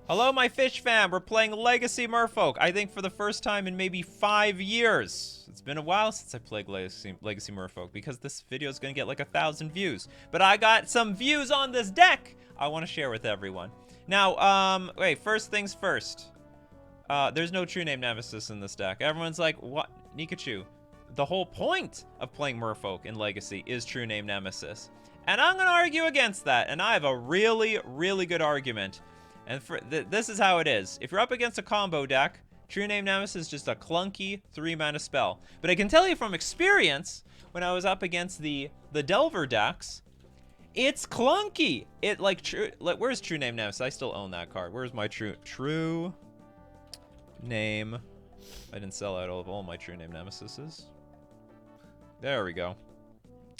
Hello, my fish fam. We're playing Legacy Merfolk. I think for the first time in maybe 5 years. It's been a while since I played Legacy Merfolk because this video is going to get like 1,000 views. But I got some views on this deck I want to share with everyone. Now, wait, first things first. There's no true name Nemesis in this deck. Everyone's like, what? Nikachu. The whole point of playing Merfolk in Legacy is true name Nemesis. And I'm going to argue against that. And I have a really, really good argument. And this is how it is. If you're up against a combo deck, True Name Nemesis is just a clunky 3-mana spell. But I can tell you from experience, when I was up against the Delver decks, it's clunky. Where's True Name Nemesis? I still own that card. Where's my True Name? I didn't sell out all my True Name Nemesises. There we go.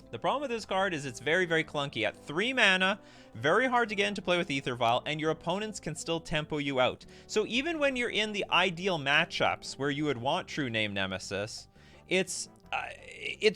The problem with this card is it's very, very clunky. At 3 mana, very hard to get into play with Aether Vial, and your opponents can still tempo you out. So even when you're in the ideal matchups where you would want True Name Nemesis, it's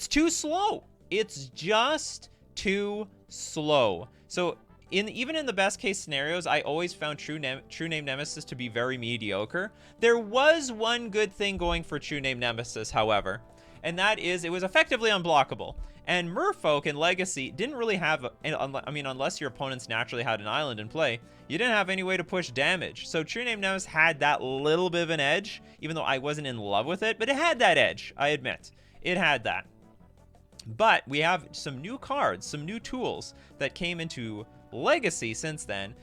too slow. It's just too slow. So even in the best case scenarios, I always found True Name Nemesis to be very mediocre. There was one good thing going for True Name Nemesis, however, and that is it was effectively unblockable. And Merfolk in Legacy didn't really have, I mean, unless your opponents naturally had an island in play, you didn't have any way to push damage. So True Name Nemesis had that little bit of an edge, even though I wasn't in love with it, but it had that edge, I admit. It had that. But we have some new cards, some new tools that came into Legacy since then,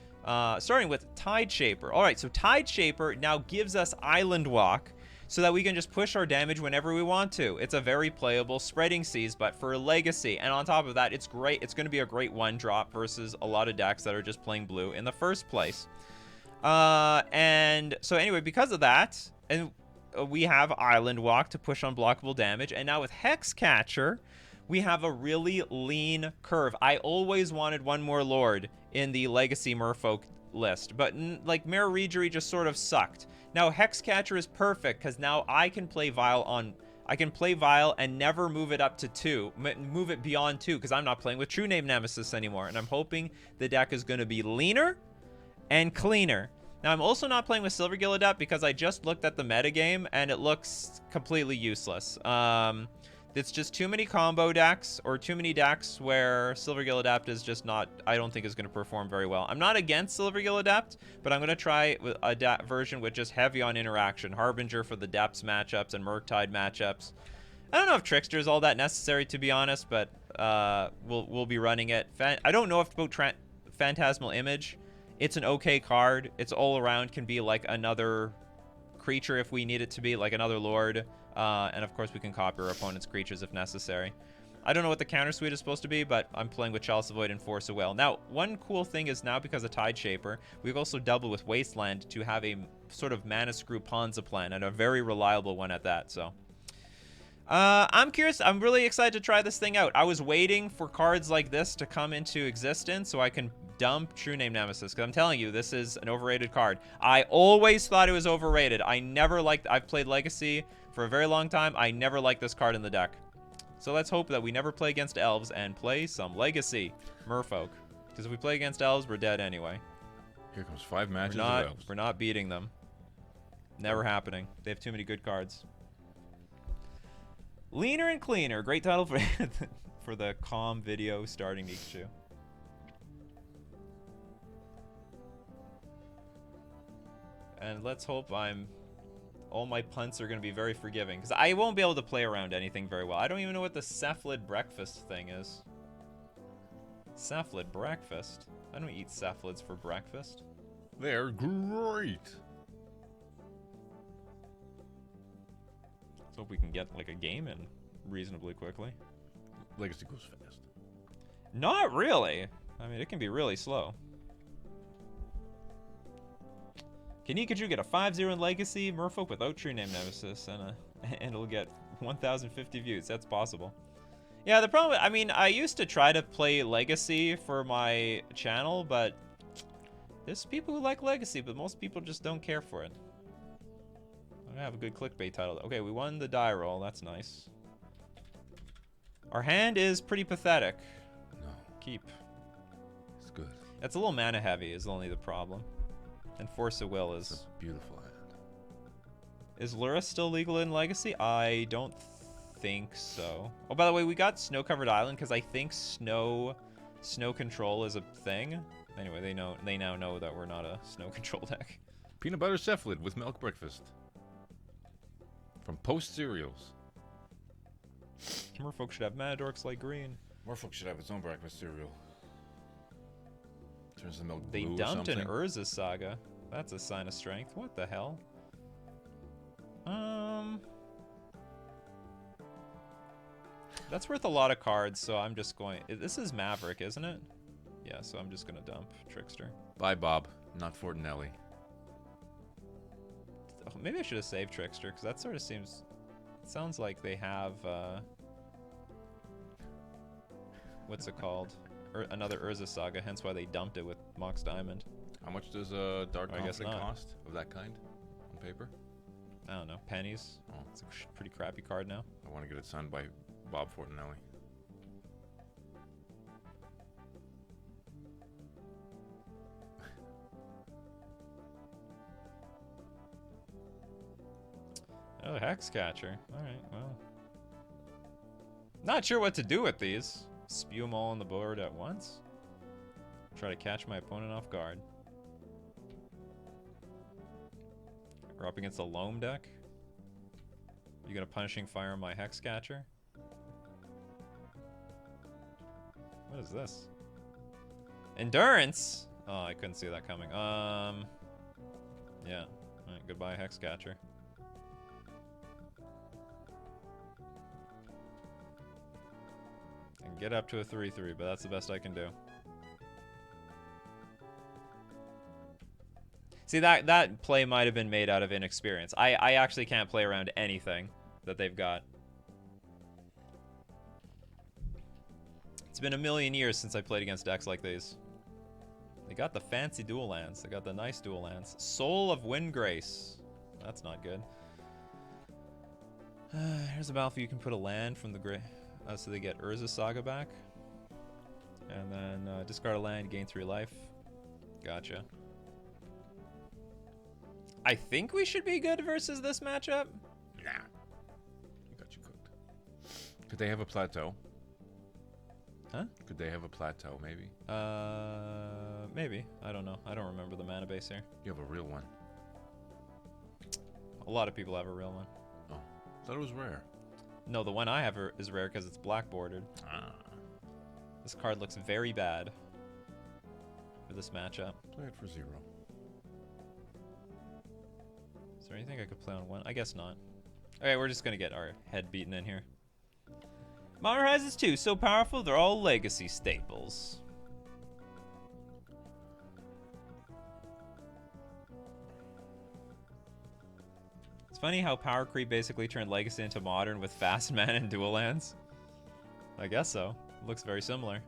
starting with Tide Shaper. All right, so Tide Shaper now gives us Island Walk, so that we can just push our damage whenever we want to. It's a very playable Spreading Seas, but for Legacy. And on top of that, it's great. It's going to be a great 1-drop versus a lot of decks that are just playing blue in the first place. And so anyway, because of that, and we have Island Walk to push unblockable damage. And now with Hexcatcher, we have a really lean curve. I always wanted one more Lord in the Legacy Merfolk list, but like Mirror Regery just sort of sucked. Now Hexcatcher is perfect because now I can play Vial and never move it up to 2, move it beyond 2, because I'm not playing with True Name Nemesis anymore. And I'm hoping the deck is going to be leaner and cleaner. Now I'm also not playing with Silvergill Adept because I just looked at the metagame and it looks completely useless. It's just too many combo decks, or too many decks where Silvergill Adept is just not, I don't think is going to perform very well. I'm not against Silvergill Adept, but I'm going to try a version with just heavy on interaction. Harbinger for the Depths matchups and Murktide matchups. I don't know if Trickster is all that necessary, to be honest, but we'll be running it. I don't know if about Phantasmal Image. It's an okay card. It's all around, can be like another creature if we need it to be, like another Lord. And of course we can copy our opponent's creatures if necessary. I don't know what the counter suite is supposed to be, but I'm playing with Chalice of Void and Force of Will. Now, one cool thing is now because of Tide Shaper, we've also doubled with Wasteland to have a sort of mana screw Ponza plan, and a very reliable one at that, so. I'm curious. I'm really excited to try this thing out. I was waiting for cards like this to come into existence so I can dump True Name Nemesis, because I'm telling you, this is an overrated card. I always thought it was overrated. I've played Legacy for a very long time. I never liked this card in the deck. So let's hope that we never play against Elves and play some Legacy Merfolk. Because if we play against Elves, we're dead anyway. Here comes 5 matches of Elves. We're not beating them. Never happening. They have too many good cards. Leaner and Cleaner. Great title for, for the calm video starting Nikachu. And let's hope all my punts are going to be very forgiving, because I won't be able to play around anything very well. I don't even know what the cephalid breakfast thing is. Cephalid breakfast? I don't eat cephalids for breakfast. They're great. Let's hope we can get like a game in reasonably quickly. Legacy goes fast. Not really. I mean, it can be really slow. Can Nikachu get a 5-0 in Legacy Merfolk without True Name Nemesis, and it'll get 1,050 views? That's possible. Yeah, the problem, I mean, I used to try to play Legacy for my channel, but there's people who like Legacy, but most people just don't care for it. I have a good clickbait title. Okay, we won the die roll. That's nice. Our hand is pretty pathetic. No. Keep. It's good. It's a little mana heavy is only the problem. And Force of Will It's is... a beautiful hand. Is Lura still legal in Legacy? I don't think so. Oh, by the way, we got Snow-Covered Island because I think snow control is a thing. Anyway, they now know that we're not a snow control deck. Peanut butter cephalid with milk breakfast. From Post Cereals. Merfolk should have mana dorks like green. Merfolk should have its own breakfast cereal. Turns the milk They blue or dumped an something. Urza Saga. That's a sign of strength. What the hell? That's worth a lot of cards, so I'm just going... This is Maverick, isn't it? Yeah, so I'm just going to dump Trickster. Bye, Bob. Not Fortinelli. Oh, maybe I should have saved Trickster, because that sort of seems... It sounds like they have... what's it called? Another Urza Saga, hence why they dumped it with Mox Diamond. How much does a Dark I guess Confident not. cost of that kind on paper? I don't know, pennies. Oh. It's a pretty crappy card now. I want to get it signed by Bob Fortinelli. Oh, Hexcatcher. Alright, well. Not sure what to do with these. Spew them all on the board at once. Try to catch my opponent off guard. We're up against a Loam deck. You gonna Punishing Fire on my Hexcatcher? What is this? Endurance? Oh, I couldn't see that coming. Yeah. Alright, goodbye, Hexcatcher. I can get up to a 3-3, but that's the best I can do. See, that play might have been made out of inexperience. I actually can't play around anything that they've got. It's been a million years since I played against decks like these. They got the fancy dual lands. They got the nice dual lands. Soul of Windgrace. That's not good. Here's a battlefield. You can put a land from the gray. So they get Urza Saga back. And then discard a land, gain 3 life. Gotcha. I think we should be good versus this matchup. Nah. You got you cooked. Could they have a plateau? Huh? Could they have a plateau, maybe? Maybe. I don't know. I don't remember the mana base here. You have a real one. A lot of people have a real one. Oh. Thought it was rare. No, the one I have is rare because it's black bordered. Ah. This card looks very bad for this matchup. Play it for 0. Is there anything I could play on 1? I guess not. Okay, we're just going to get our head beaten in here. Modern Horizons 2, so powerful, they're all legacy staples. It's funny how power creep basically turned legacy into modern with fast mana and dual lands. I guess so. It looks very similar.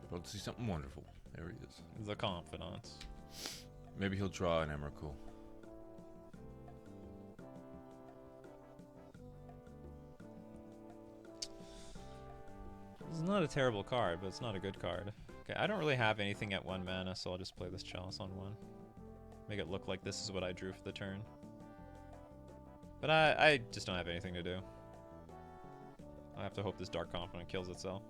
About to see something wonderful. There he is. The Confidant. Maybe he'll draw an Emrakul. This is not a terrible card, but it's not a good card. Okay, I don't really have anything at 1 mana, so I'll just play this Chalice on 1. Make it look like this is what I drew for the turn. But I just don't have anything to do. I have to hope this Dark Confidant kills itself.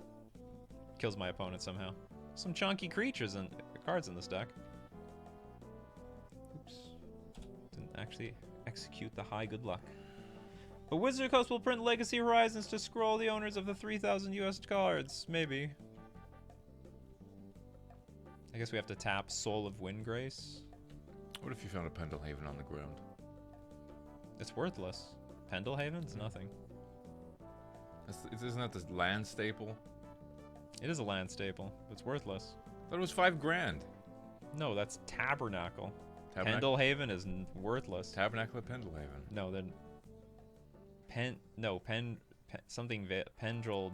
Kills my opponent somehow. Some chunky creatures and cards in this deck. Oops. Didn't actually execute the high good luck. But Wizard Coast will print Legacy Horizons to scroll the owners of the 3,000 US cards. Maybe. I guess we have to tap Soul of Windgrace. What if you found a Pendelhaven on the ground? It's worthless. Pendelhaven's nothing. Isn't that the land staple? It is a land staple. It's worthless. I thought it was $5,000. No, that's Tabernacle. Tabernacle? Pendlehaven is worthless. Tabernacle at Pendelhaven. No, then something Pendrel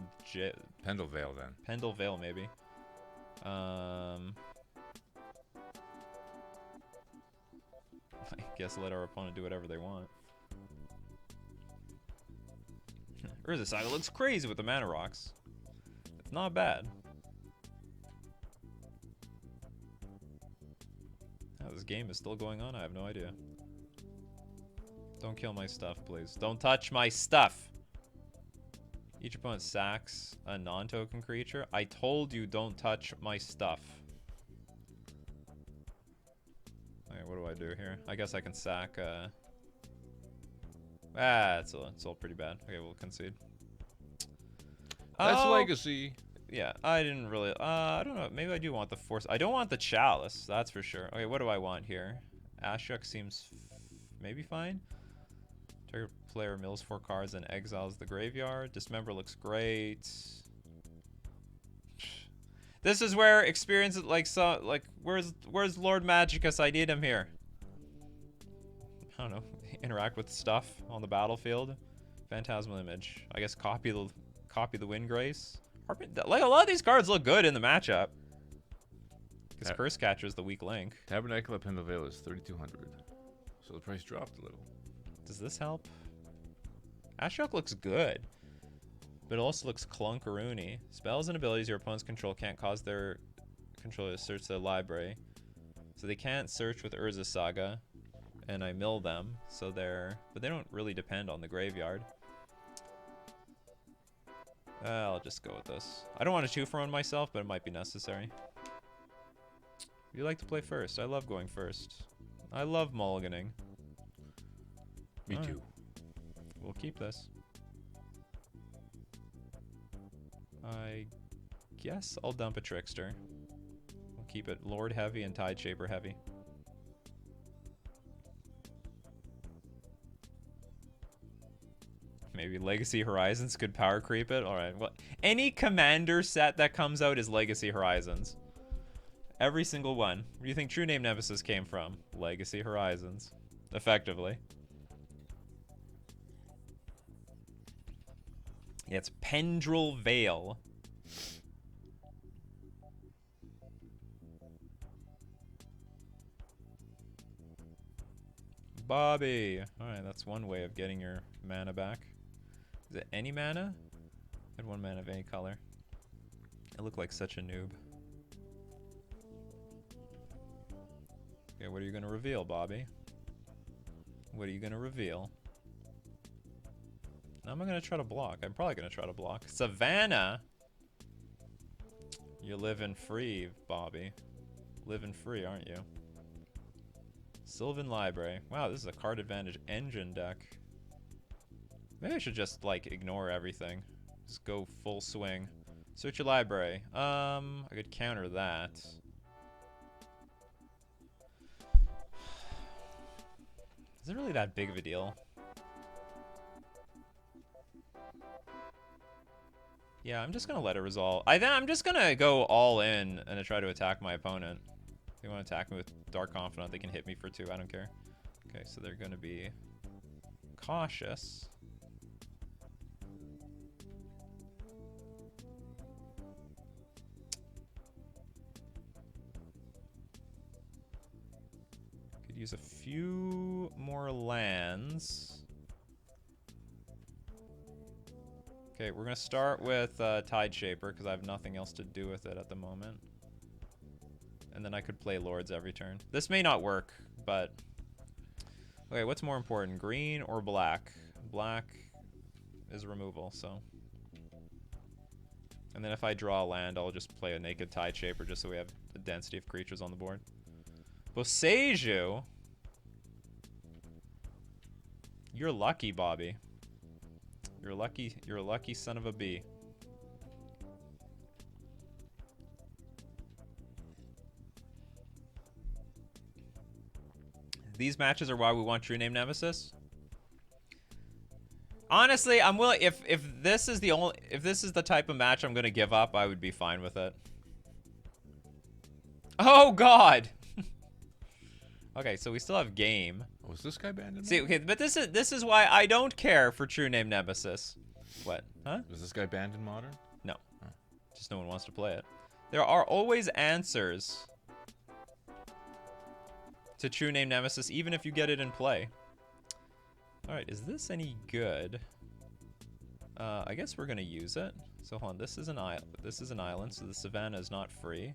Pendelvale then. Pendle Vale maybe. I guess let our opponent do whatever they want. Urza Saga looks crazy with the mana rocks. It's not bad. How this game is still going on, I have no idea. Don't kill my stuff, please. Don't touch my stuff! Each opponent sacks a non-token creature. I told you don't touch my stuff. Okay, what do I do here? I guess I can sack, it's all pretty bad. Okay, we'll concede. That's Oh, legacy. yeah, I didn't really, I don't know. Maybe I do want the force. I don't want the chalice, that's for sure. Okay, what do I want here? Ashok seems maybe fine. Target player mills 4 cards and exiles the graveyard. Dismember looks great. This is where experience, where's Lord Magicus? I need him here. I don't know. Interact with stuff on the battlefield. Phantasmal Image. I guess copy the Wind Grace. Like, a lot of these cards look good in the matchup. Because Curse Catcher is the weak link. Tabernacle at Pendleveil is 3,200. So the price dropped a little. Does this help? Ashok looks good. But it also looks clunkaroony. Spells and abilities your opponents control can't cause their controller to search their library. So they can't search with Urza Saga. And I mill them. So but they don't really depend on the graveyard. I'll just go with this. I don't want to 2-for-1 myself, but it might be necessary. You like to play first. I love going first. I love mulliganing. Me too. We'll keep this. I guess I'll dump a Trickster. We'll keep it Lord heavy and Tide Shaper heavy. Maybe Legacy Horizons could power creep it. Alright, well, any commander set that comes out is Legacy Horizons. Every single one. Where do you think True Name Nemesis came from? Legacy Horizons. Effectively. Yeah, it's Pendrell Vale. Bobby. Alright, that's one way of getting your mana back. Is it any mana? I had 1 mana of any color. I look like such a noob. Okay, what are you gonna reveal, Bobby? What are you gonna reveal? Now I'm gonna try to block. I'm probably gonna try to block. Savannah! You're living free, Bobby. Living free, aren't you? Sylvan Library. Wow, this is a card advantage engine deck. Maybe I should just, like, ignore everything. Just go full swing. Search your library. I could counter that. Is it really that big of a deal? Yeah, I'm just gonna let it resolve. I'm just gonna go all in and try to attack my opponent. If they want to attack me with Dark Confidant, they can hit me for 2. I don't care. Okay, so they're gonna be cautious. Could use a few more lands. Okay, we're gonna start with Tide Shaper because I have nothing else to do with it at the moment. And then I could play Lords every turn. This may not work, but... Okay, what's more important, green or black? Black is removal, so... And then if I draw a land, I'll just play a naked Tide Shaper just so we have a density of creatures on the board. Boseiju? You're lucky, Bobby. You're a lucky son of a bee. These matches are why we want True Name Nemesis. Honestly, I'm willing if this is the type of match I'm gonna give up, I would be fine with it. Oh god! Okay, so we still have game. Was this guy banned in See, Modern? okay, but this is why I don't care for True Name Nemesis. What? Huh? Was this guy banned in Modern? No. Oh. Just no one wants to play it. There are always answers to True Name Nemesis, even if you get it in play. Alright, is this any good? I guess we're gonna use it. So hold on, this is an island. This is an island, so the savannah is not free.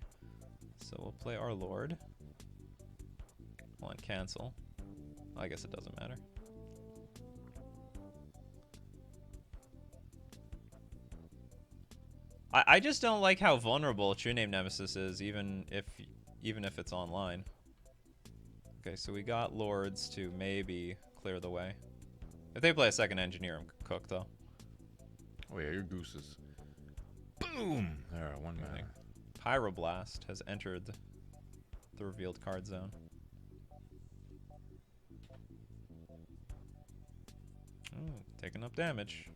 So we'll play our lord. Hold on, cancel. I guess it doesn't matter. I just don't like how vulnerable True Name Nemesis is, even if it's online. Okay, so we got lords to maybe clear the way. If they play a second engineer, I'm cooked though. Oh yeah, your gooses. Boom! There, 1 minute. Pyroblast has entered the revealed card zone. Oh, taking up damage.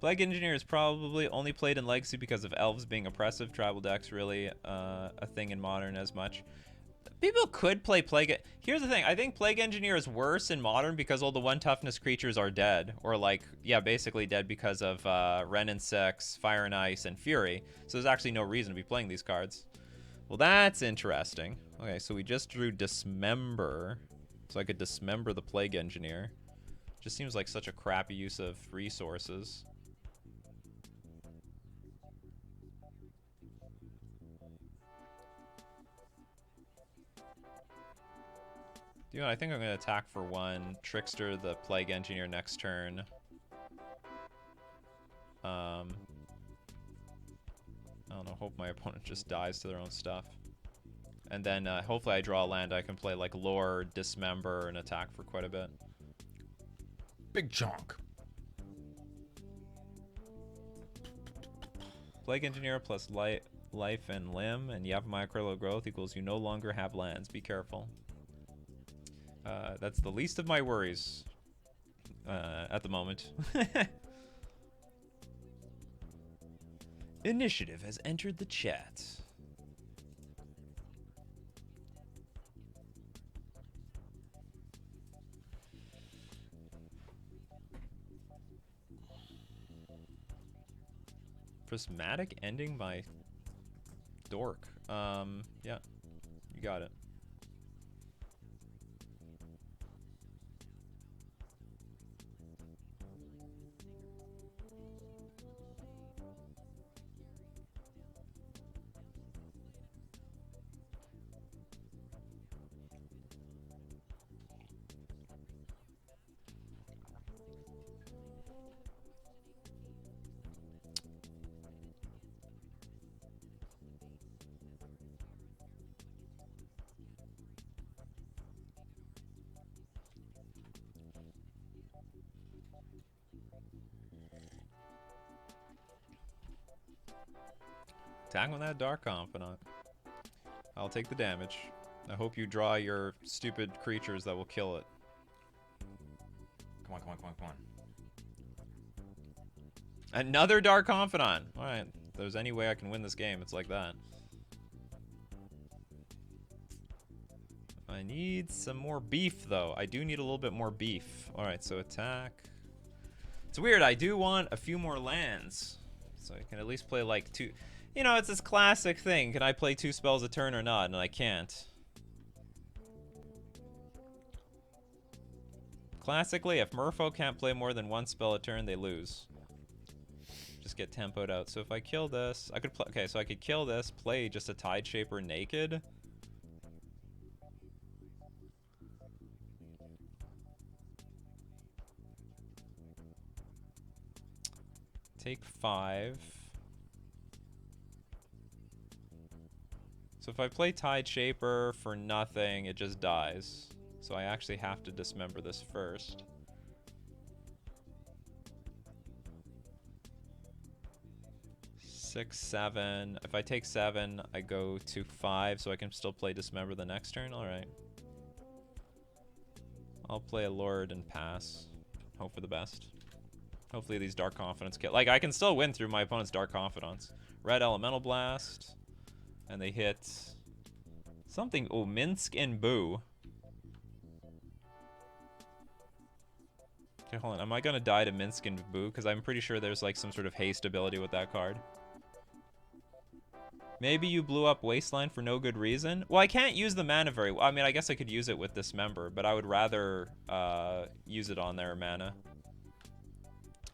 Plague Engineer is probably only played in Legacy because of elves being oppressive. Tribal deck's really a thing in Modern as much. People could play Plague... Here's the thing. I think Plague Engineer is worse in Modern because all the 1 toughness creatures are dead. Or like, yeah, basically dead because of Ren and 6, Fire and Ice, and Fury. So there's actually no reason to be playing these cards. Well, that's interesting. Okay, so we just drew Dismember. So I could Dismember the Plague Engineer. Just seems like such a crappy use of resources. You know, I think I'm going to attack for 1, Trickster the Plague Engineer next turn. I don't know, hope my opponent just dies to their own stuff. And then hopefully I draw a land I can play like Lore, Dismember, and attack for quite a bit. Big chunk. Plague Engineer plus life and limb, and you have micro growth equals you no longer have lands. Be careful. That's the least of my worries at the moment. Initiative has entered the chat. Prismatic ending by Dork. Yeah, you got it. Attack on that Dark Confidant. I'll take the damage. I hope you draw your stupid creatures that will kill it. Come on, come on, come on, come on. Another Dark Confidant. Alright, if there's any way I can win this game, it's like that. I need some more beef, though. I do need a little bit more beef. Alright, so attack. It's weird, I do want a few more lands. So I can at least play like 2... You know, it's this classic thing. Can I play 2 spells a turn or not? And I can't. Classically, if Merfolk can't play more than 1 spell a turn, they lose. Just get tempoed out. So if I kill this, I could play... Okay, so I could kill this, play just a Tide Shaper naked. Take 5. So if I play Tide Shaper for nothing, it just dies. So I actually have to dismember this first. Six, 7. If I take 7, I go to 5, so I can still play Dismember the next turn. Alright. I'll play a Lord and pass. Hope for the best. Hopefully these Dark Confidants kill. Like, I can still win through my opponent's Dark Confidants. Red Elemental Blast. And they hit something. Oh, Minsk and Boo. Okay, hold on. Am I going to die to Minsk and Boo? Because I'm pretty sure there's like some sort of haste ability with that card. Maybe you blew up Wasteland for no good reason. Well, I can't use the mana very well. I mean, I guess I could use it with Dismember, but I would rather use it on their mana.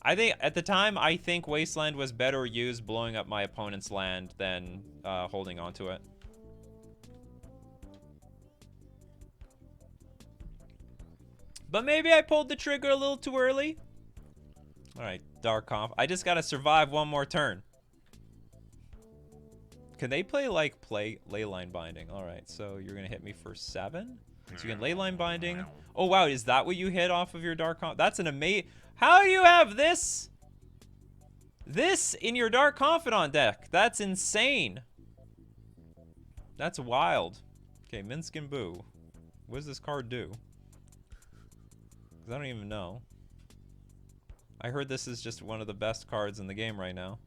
I think, at the time, I think Wasteland was better used blowing up my opponent's land than holding onto it. But maybe I pulled the trigger a little too early. Alright, Dark Conf. I just gotta survive one more turn. Can they play, like, Leyline Binding? Alright, so you're gonna hit me for 7? So you can Leyline Binding. Oh, wow, is that what you hit off of your Dark Conf? That's an amazing... How do you have this? This in your Dark Confidant deck? That's insane. That's wild. Okay, Minsk and Boo. What does this card do? Because I don't even know. I heard this is just one of the best cards in the game right now.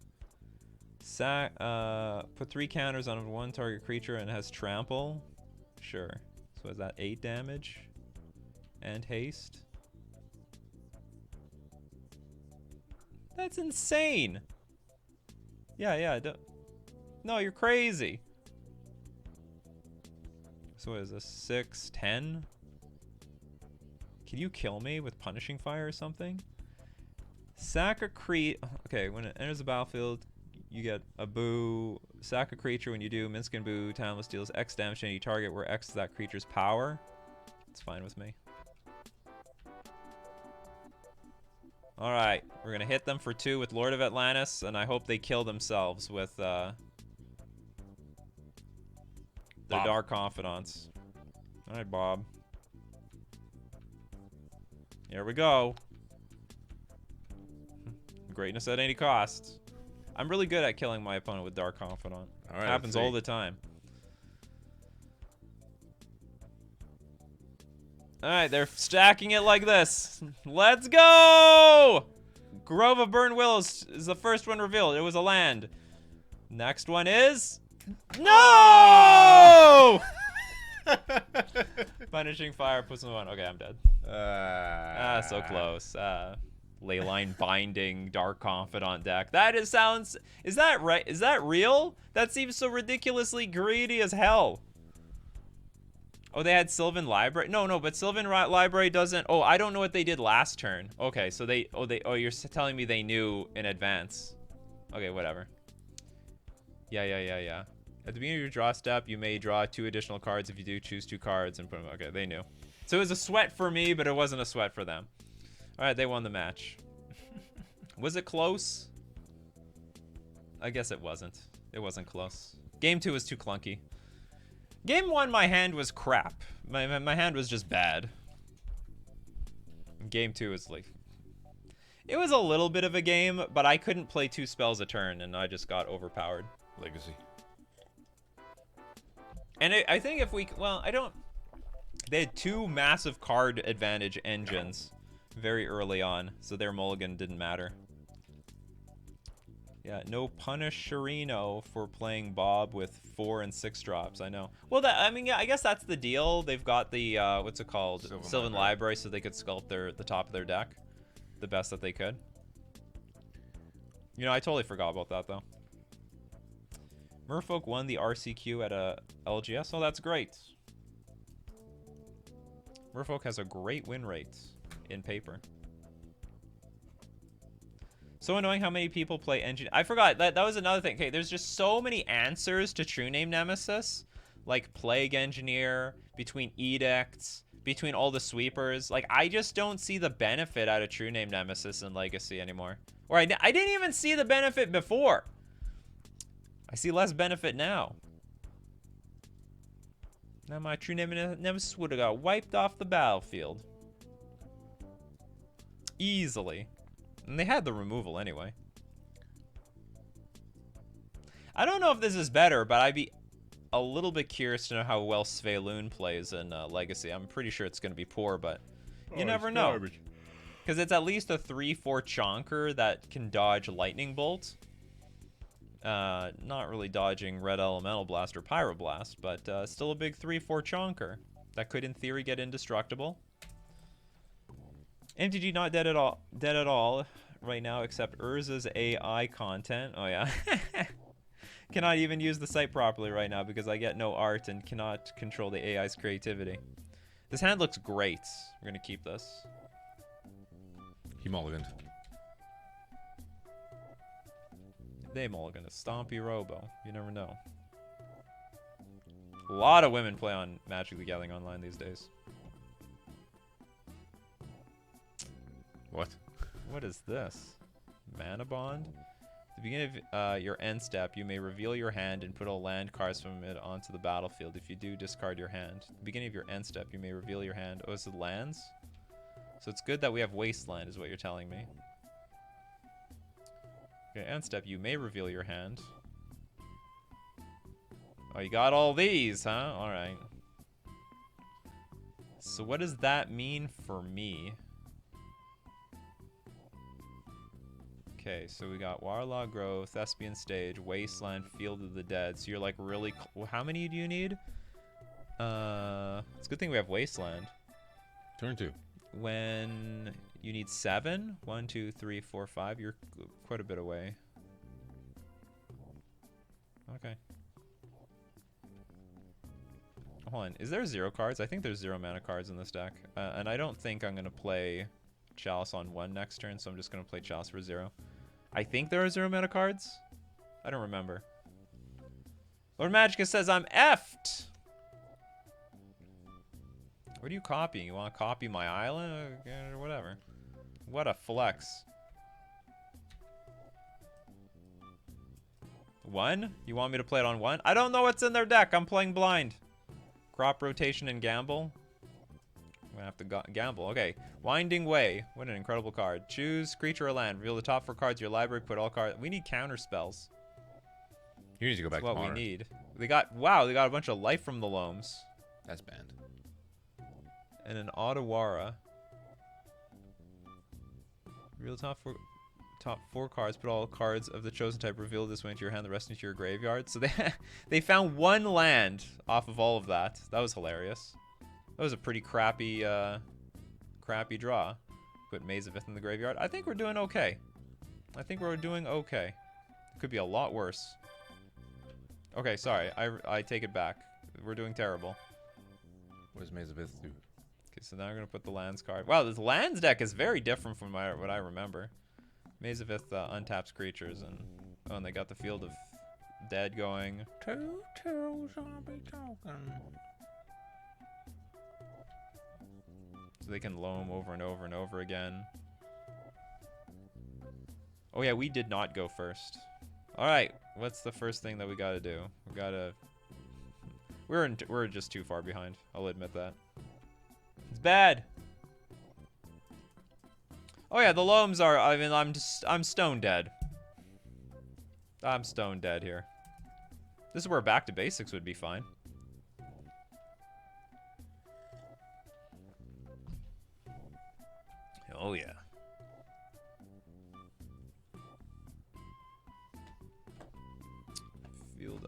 Put 3 counters on one target creature and has trample. Sure. So is that 8 damage? And haste? That's insane. Yeah. No, you're crazy. So what is this? 6, 10? Can you kill me with Punishing Fire or something? Sack a okay, when it enters the battlefield, you get a Boo. Sack a creature. When you do, Minsk and Boo Timeless deals X damage to any target where X is that creature's power. It's fine with me. Alright, we're gonna hit them for 2 with Lord of Atlantis, and I hope they kill themselves with their Dark Confidants. Alright, Bob. Here we go. Greatness at any cost. I'm really good at killing my opponent with Dark Confidant. All right, happens all the time. Alright, they're stacking it like this. Let's go! Grove of Burned Willows is the first one revealed. It was a land. Next one is... No! Punishing Fire puts me on. Okay, I'm dead. So close. Leyline Binding, Dark Confidant deck. Is that right? Is that real? That seems so ridiculously greedy as hell. Oh, they had Sylvan Library? No, but Sylvan Library doesn't... Oh, I don't know what they did last turn. Okay, so you're telling me they knew in advance. Okay, whatever. Yeah. At the beginning of your draw step, you may draw 2 additional cards. If you do, choose 2 cards and put them... Okay, they knew. So it was a sweat for me, but it wasn't a sweat for them. Alright, they won the match. Was it close? I guess it wasn't. It wasn't close. Game 2 was too clunky. Game 1, my hand was crap. My hand was just bad. Game 2 is like... It was a little bit of a game, but I couldn't play 2 spells a turn, and I just got overpowered. Legacy. And I think if we... Well, I don't... They had 2 massive card advantage engines very early on, so their mulligan didn't matter. Yeah, no Punisherino for playing Bob with 4 and 6 drops. I know. Well, yeah, I guess that's the deal. They've got the what's it called, Sylvan Library, so they could sculpt the top of their deck the best that they could. You know, I totally forgot about that though. Merfolk won the RCQ at a LGS. Oh, that's great. Merfolk has a great win rate in paper. So annoying how many people play engine. I forgot that was another thing. Okay, there's just so many answers to True Name Nemesis, like Plague Engineer, between edicts, between all the sweepers. Like, I just don't see the benefit out of True Name Nemesis in Legacy anymore. Or I didn't even see the benefit before. I see less benefit now. Now my True Name Nemesis would have got wiped off the battlefield. Easily. And they had the removal anyway. I don't know if this is better, but I'd be a little bit curious to know how well Sveilun plays in Legacy. I'm pretty sure it's going to be poor, but you never know. Because it's at least a 3-4 chonker that can dodge Lightning Bolt. Not really dodging Red Elemental Blast or Pyroblast, but still a big 3-4 chonker that could, in theory, get indestructible. MTG not dead at all right now, except Urza's AI content. Oh yeah. cannot even use the site properly right now because I get no art and cannot control the AI's creativity. This hand looks great. We're gonna keep this. He mulliganed. They mulligan a Stompy Robo. You never know. A lot of women play on Magic the Gathering Online these days. What? What is this? Mana Bond? At the beginning of your end step, you may reveal your hand and put all land cards from it onto the battlefield. If you do, discard your hand. At the beginning of your end step, you may reveal your hand. Oh, is it lands? So it's good that we have Wasteland, is what you're telling me. Okay, end step, you may reveal your hand. Oh, you got all these, huh? Alright. So what does that mean for me? Okay, so we got Warlock Grove, Thespian Stage, Wasteland, Field of the Dead. So you're like really... How many do you need? It's a good thing we have Wasteland. Turn 2. When you need 7? 1, 2, 3, 4, 5. You're quite a bit away. Okay. Hold on. Is there 0 cards? I think there's 0 mana cards in this deck. And I don't think I'm going to play Chalice on 1 next turn, so I'm just going to play Chalice for 0. I think there are 0 mana cards. I don't remember. Lord Magicka says I'm effed. What are you copying? You want to copy my island? Or whatever. What a flex. 1? You want me to play it on 1? I don't know what's in their deck. I'm playing blind. Crop rotation and gamble. I'm gonna have to gamble. Okay. Winding Way. What an incredible card. Choose creature or land. Reveal the top 4 cards of your library. Put all cards. We need counter spells. You need to go back That's to what modern. we need. They got, wow, they got a bunch of life from the Loams. That's banned. And an Otawara. Reveal the top four cards. Put all cards of the chosen type. Reveal this way into your hand. The rest into your graveyard. So they found 1 land off of all of that. That was hilarious. That was a pretty crappy draw. Put Maze of Ith in the graveyard. I think we're doing okay. I think we're doing okay. It could be a lot worse. Okay, sorry. I take it back. We're doing terrible. What does Maze of Ith do? Okay, so now I'm going to put the lands card. Wow, this lands deck is very different from what I remember. Maze of Ith untaps creatures, and they got the Field of Dead going. Two zombie token. So they can loam over and over and over again. Oh yeah, we did not go first. Alright, what's the first thing that we gotta do? We gotta... We're just too far behind. I'll admit that. It's bad! Oh yeah, the loams are... I mean, I'm stone dead. I'm stone dead here. This is where back to basics would be fine. Oh yeah.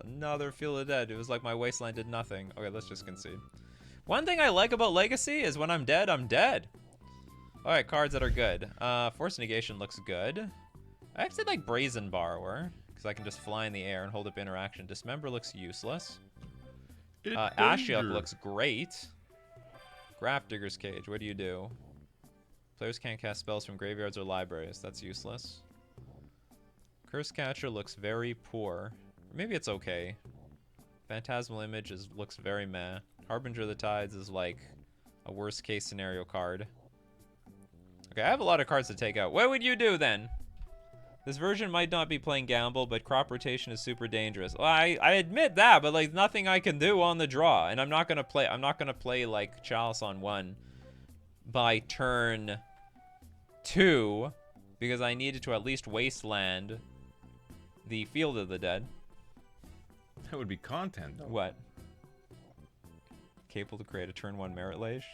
Another Field of Dead. It was like my Wasteland did nothing. Okay, let's just concede. One thing I like about Legacy is when I'm dead, I'm dead. Alright, cards that are good. Force Negation looks good. I actually like Brazen Borrower, because I can just fly in the air and hold up interaction. Dismember looks useless. Ash Up looks great. Grafdigger's Cage, what do you do? Players can't cast spells from graveyards or libraries. That's useless. Curse Catcher looks very poor. Maybe it's okay. Phantasmal Image looks very meh. Harbinger of the Tides is like a worst case scenario card. Okay, I have a lot of cards to take out. What would you do then? This version might not be playing Gamble, but crop rotation is super dangerous. Well, I admit that, but like nothing I can do on the draw. And I'm not gonna play like Chalice on 1 by turn 2 because I needed to at least Wasteland the Field of the Dead. That would be content, though. What? Capable to create a turn 1 Merit Lage?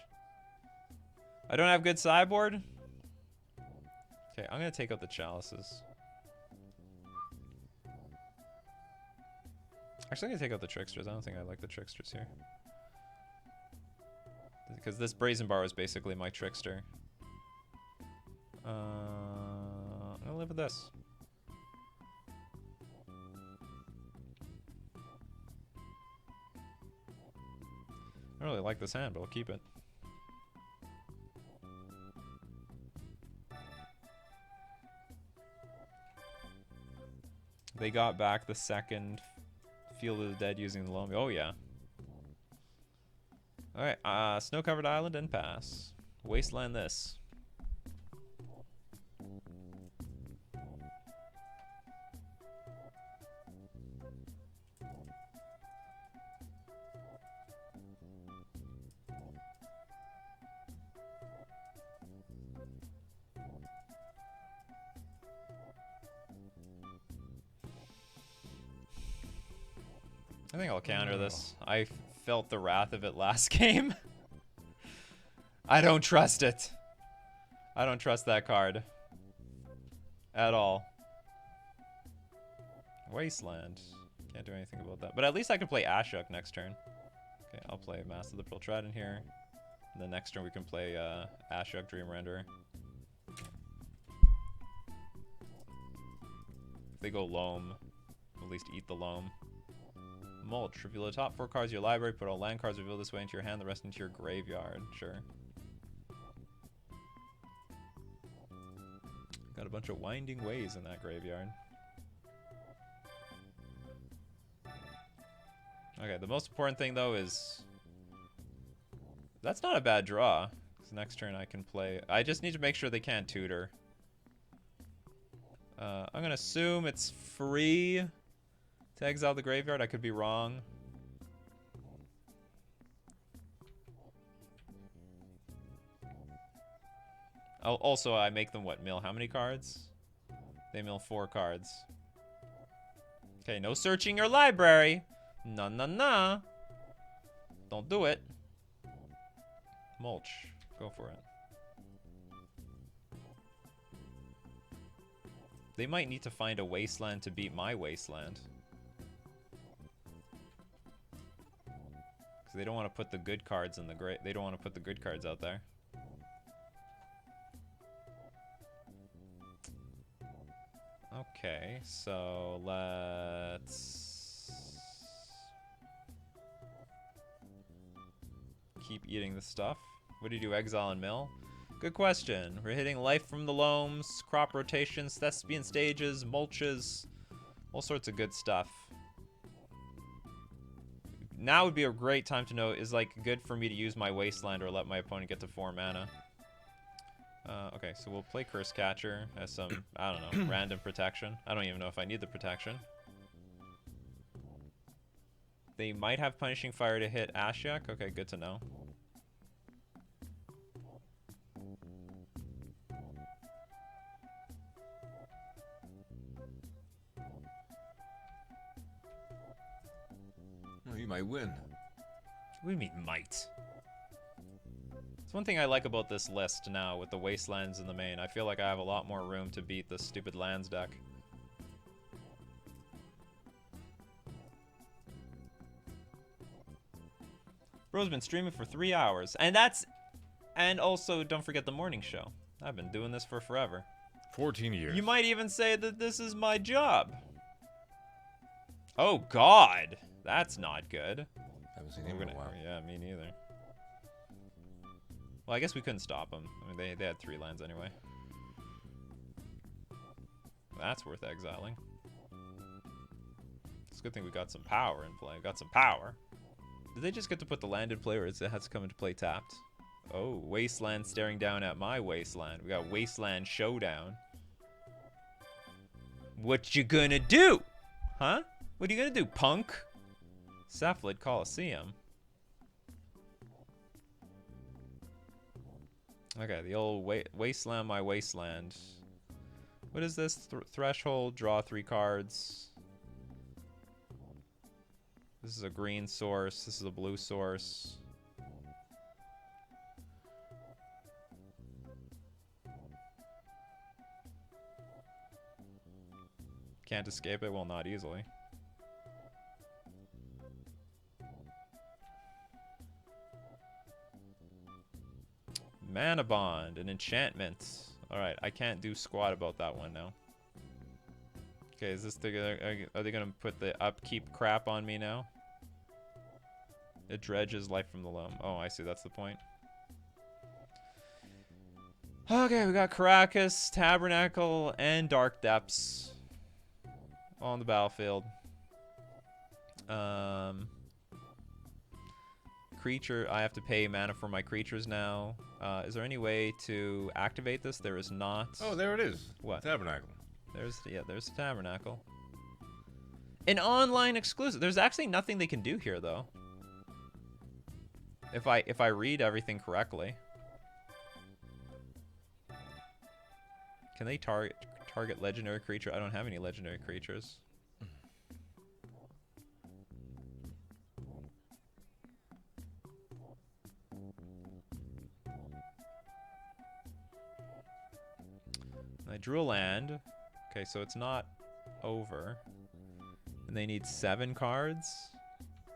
I don't have good sideboard? Okay, I'm gonna take out the Chalices. Actually, I'm gonna take out the Tricksters. I don't think I like the Tricksters here. Because this Brazen Bar is basically my Trickster. I'm gonna live with this. I really like this hand, but I'll keep it. They got back the second Field of the Dead using the loam. Oh, yeah. Alright, snow-covered island and pass. Wasteland this. I think I'll counter this. I felt the wrath of it last game. I don't trust it. I don't trust that card. At all. Wasteland. Can't do anything about that. But at least I can play Ashok next turn. Okay, I'll play Master of the Pearl Trident here. And then next turn we can play Ashok Dream Renderer. If they go Loam, at least eat the Loam. Mulch. Reveal the top 4 cards of your library. Put all land cards revealed this way into your hand. The rest into your graveyard. Sure. Got a bunch of winding ways in that graveyard. Okay, the most important thing though is... That's not a bad draw. 'Cause next turn I can play... I just need to make sure they can't tutor. I'm gonna assume it's free to exile the graveyard. I could be wrong. Also, I make them, what, mill how many cards? They mill 4 cards. Okay, no searching your library. Nah, nah, nah. Don't do it. Mulch. Go for it. They might need to find a wasteland to beat my wasteland. Because they don't want to put the good cards in the they don't want to put the good cards out there. Okay, so let's keep eating this stuff. What do you do, exile and mill? Good question. We're hitting life from the loams, crop rotations, thespian stages, mulches, all sorts of good stuff. Now would be a great time to know, is like good for me to use my wasteland or let my opponent get to 4 mana. Okay, so we'll play Curse Catcher as some, I don't know, random protection. I don't even know if I need the protection. They might have Punishing Fire to hit Ashok. Okay, good to know. Well, you might win. What do you mean, might? It's one thing I like about this list now with the wastelands in the main. I feel like I have a lot more room to beat the stupid lands deck. Bro's been streaming for 3 hours. And also, don't forget the morning show. I've been doing this for forever. 14 years. You might even say that this is my job. Oh, God. That's not good. Haven't seen him in a while. Yeah, me neither. Well, I guess we couldn't stop them. I mean, they had 3 lands anyway. That's worth exiling. It's a good thing we got some power in play. Got some power. Did they just get to put the land in play, or does it have to come into play tapped? Oh, Wasteland staring down at my Wasteland. We got Wasteland Showdown. What you gonna do? Huh? What are you gonna do, punk? Cephalid Coliseum. Okay, the old Wasteland, my Wasteland. What is this? Threshold, draw 3 cards. This is a green source. This is a blue source. Can't escape it? Well, not easily. Mana Bond, an enchantment. Alright, I can't do squat about that one now. Okay, is this are they gonna put the upkeep crap on me now? It dredges life from the loam. Oh, I see. That's the point. Okay, we got Caracas, Tabernacle, and Dark Depths on the battlefield. Creature, I have to pay mana for my creatures now. Is there any way to activate this? There is not. Oh, there it is. What? Tabernacle. There's the Tabernacle. An online exclusive. There's actually nothing they can do here though. If I read everything correctly. Can they target legendary creature? I don't have any legendary creatures. I drew a land. Okay, so it's not over. And they need 7 cards.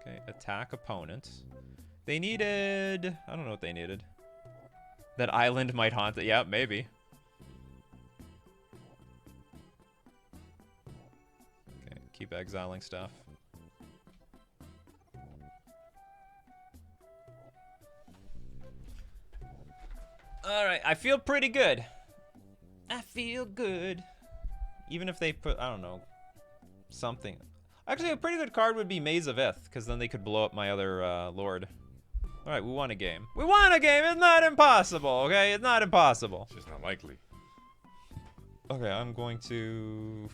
Okay, attack opponent. They needed... I don't know what they needed. That island might haunt it. Yeah, maybe. Okay, keep exiling stuff. Alright, I feel pretty good. I feel good. Even if they put, I don't know, something. Actually, a pretty good card would be Maze of Ith, because then they could blow up my other lord. Alright, we won a game. We won a game! It's not impossible, okay? It's not impossible. It's just not likely. Okay, I'm going to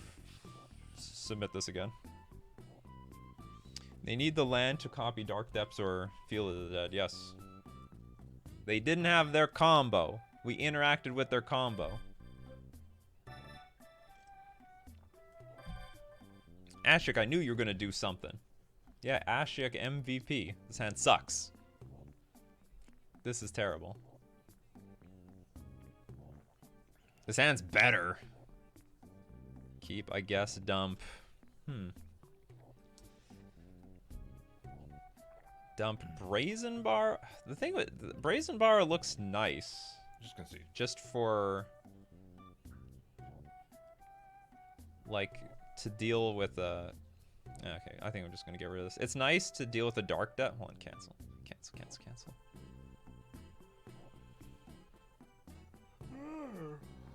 submit this again. They need the land to copy Dark Depths or Field of the Dead, yes. They didn't have their combo. We interacted with their combo. Ashik, I knew you were going to do something. Yeah, Ashik MVP. This hand sucks. This is terrible. This hand's better. Keep, I guess, dump. Dump Brazen Bar. The thing with Brazen Bar looks nice. Just concede. Just for... like... to deal with okay, I think I'm just gonna get rid of this. It's nice to deal with the dark depth. Hold on, cancel.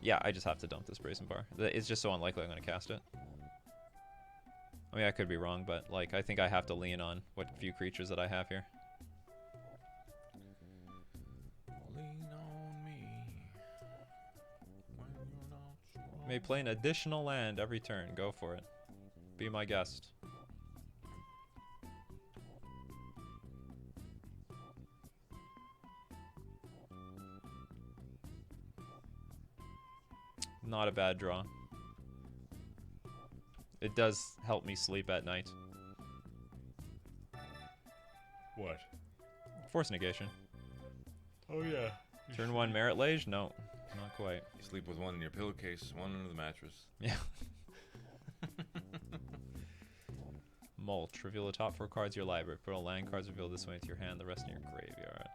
Yeah, I just have to dump this Brazen Bar. It's just so unlikely I'm gonna cast it. I mean, I could be wrong, but like I think I have to lean on what few creatures that I have here. Lean on me. When you're not strong. May play an additional land every turn. Go for it. Be my guest. Not a bad draw. It does help me sleep at night. What? Force negation. Oh yeah. Turn 1 Merit Lage? No, not quite. You sleep with one in your pillowcase, one under the mattress. Yeah. Mulch. Reveal the top 4 cards of your library. Put all land cards revealed this way into your hand, the rest in your graveyard.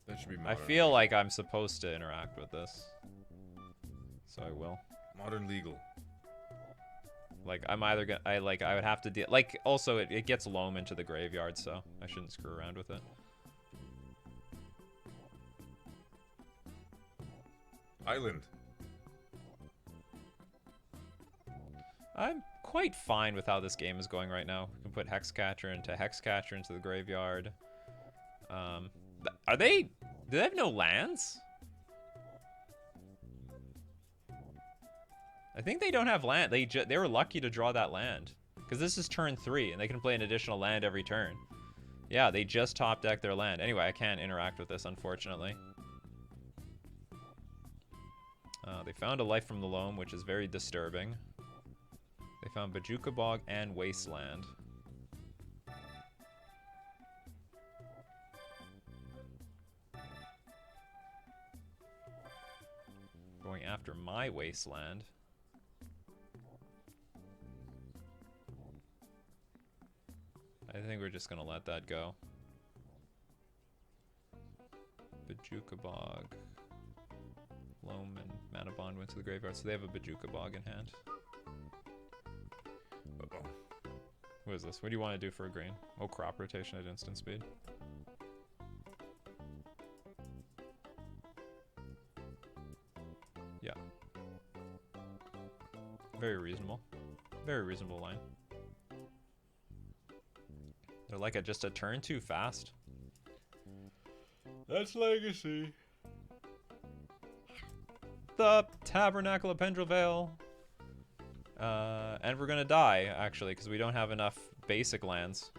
That should be I modern. feel like I'm supposed to interact with this. So I will. Modern legal. Like, I'm either gonna... I would have to deal... Like, also, it gets loam into the graveyard, so I shouldn't screw around with it. Island. I'm quite fine with how this game is going right now. We can put Hexcatcher into the graveyard. Are they... Do they have no lands? I think they don't have land. They were lucky to draw that land. Because this is turn 3, and they can play an additional land every turn. Yeah, they just top deck their land. Anyway, I can't interact with this, unfortunately. They found a life from the loam, which is very disturbing. They found Bajuka Bog and Wasteland. Going after my Wasteland. I think we're just gonna let that go. Bajuka Bog. Loam and Mana Bond went to the graveyard, so they have a Bajuka Bog in hand. Uh-oh. What is this? What do you want to do for a green? Oh, crop rotation at instant speed. Yeah. Very reasonable. Very reasonable line. They're like just a turn too fast. That's legacy. The Tabernacle of Pendrevale. And we're gonna die, actually, because we don't have enough basic lands.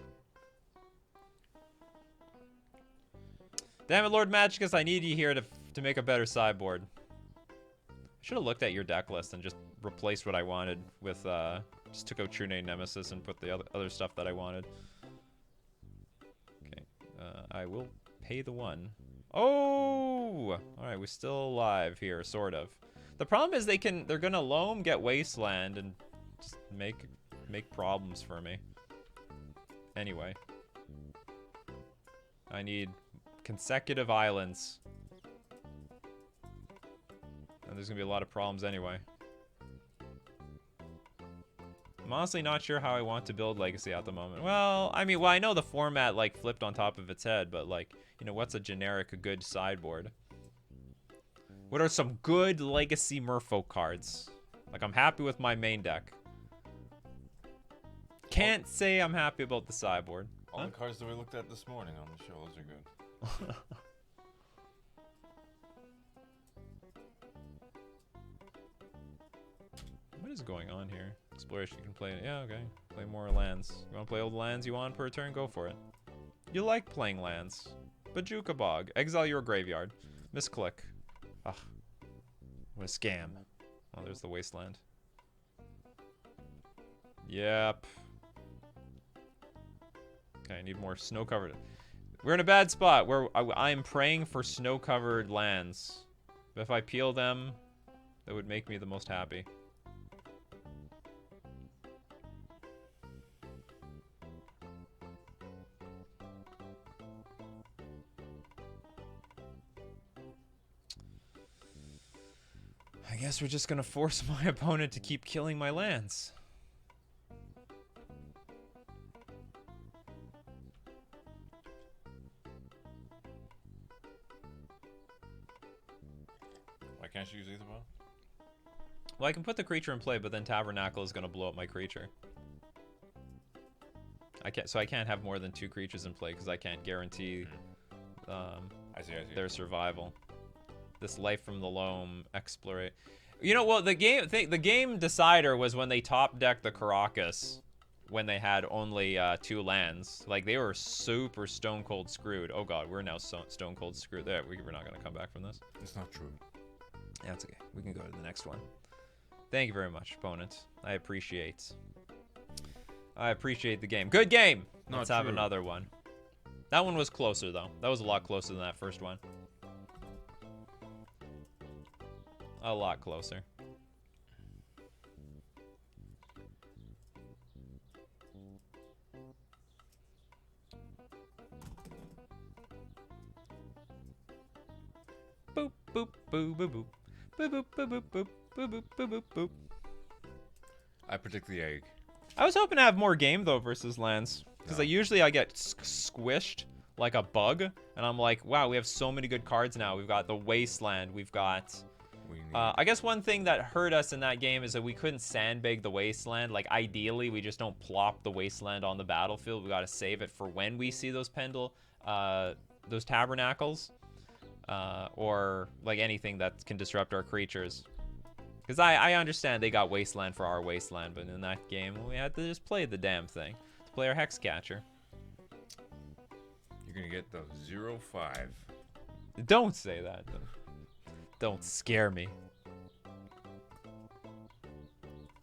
Damn it, Lord Magicus, I need you here to make a better sideboard. I should have looked at your deck list and just replaced what I wanted with, just took out True Name Nemesis and put the other stuff that I wanted. Okay, I will pay the one. Oh! Alright, we're still alive here, sort of. The problem is they're gonna loam, get Wasteland, and just make problems for me. Anyway. I need consecutive islands. And there's gonna be a lot of problems anyway. I'm honestly not sure how I want to build Legacy at the moment. Well, I mean, I know the format, like, flipped on top of its head, but, like, you know, what's a generic, good sideboard? What are some good Legacy Merfolk cards? Like, I'm happy with my main deck. Can't say I'm happy about the sideboard. All the cards that we looked at this morning on the show, those are good. What is going on here? Exploration, you can play it. Yeah, okay. Play more lands. You want to play all the lands you want per turn? Go for it. You like playing lands. Bajuka Bog. Exile your graveyard. Misclick. Ugh. What a scam. Oh, there's the Wasteland. Yep. Okay, I need more snow-covered. We're in a bad spot where I'm praying for snow-covered lands. But if I peel them, that would make me the most happy. I guess we're just gonna force my opponent to keep killing my lands. Why can't you use either one? Well, I can put the creature in play, but then Tabernacle is gonna blow up my creature. So I can't have more than 2 creatures in play because I can't guarantee I see. their survival. This Life from the Loam, Explorate. You know, well, the game decider was when they top decked the Caracas, when they had only 2 lands. Like, they were super stone cold screwed. Oh god, we're now stone cold screwed. There, we're not gonna come back from this. It's not true. Yeah, it's okay. We can go to the next one. Thank you very much, opponent. I appreciate the game. Good game! Let's have another one. That one was closer, though. That was a lot closer than that first one. A lot closer. Boop, boop, boop, boop, boop. Boop, boop, boop, boop, boop, boop, boop, boop, boop, boop. I predict the egg. I was hoping to have more game, though, versus lands. Because usually I get squished like a bug. And I'm like, wow, we have so many good cards now. We've got the Wasteland. We've got... I guess one thing that hurt us in that game is that we couldn't sandbag the Wasteland. Like, ideally, we just don't plop the Wasteland on the battlefield. We got to save it for when we see those those Tabernacles. Or, like, anything that can disrupt our creatures. Because I understand they got Wasteland for our Wasteland, but in that game, we had to just play the damn thing. To play our Hexcatcher. You're going to get the 0-5. Don't say that, though. Don't scare me.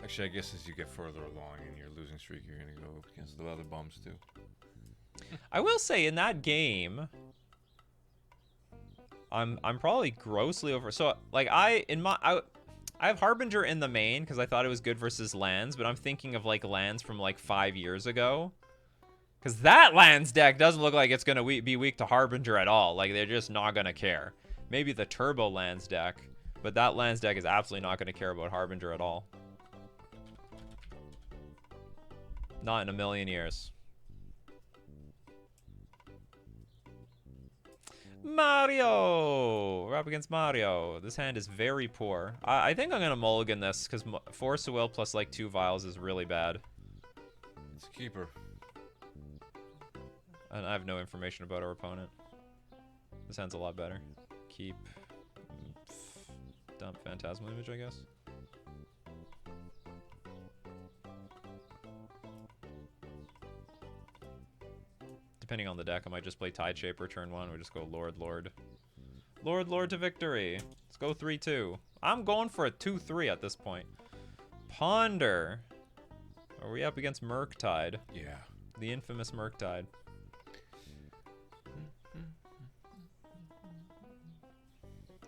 Actually, I guess as you get further along in your losing streak, you're going to go up against the other bums, too. I will say, in that game... I'm probably grossly over. So like I have Harbinger in the main because I thought it was good versus lands, but I'm thinking of like lands from like 5 years ago, because that lands deck doesn't look like it's gonna be weak to Harbinger at all. Like they're just not gonna care. Maybe the Turbo lands deck, but that lands deck is absolutely not gonna care about Harbinger at all. Not in a million years. Mario! We're up against Mario. This hand is very poor. I think I'm gonna mulligan this, because Force of Will plus like 2 vials is really bad. It's a keeper. And I have no information about our opponent. This hand's a lot better. Keep. Dump Phantasmal Image, I guess. Depending on the deck, I might just play Tide Shaper turn 1. We just go Lord, Lord. Lord, Lord to victory. Let's go 3-2. I'm going for a 2-3 at this point. Ponder. Are we up against Murktide? Yeah. The infamous Murktide.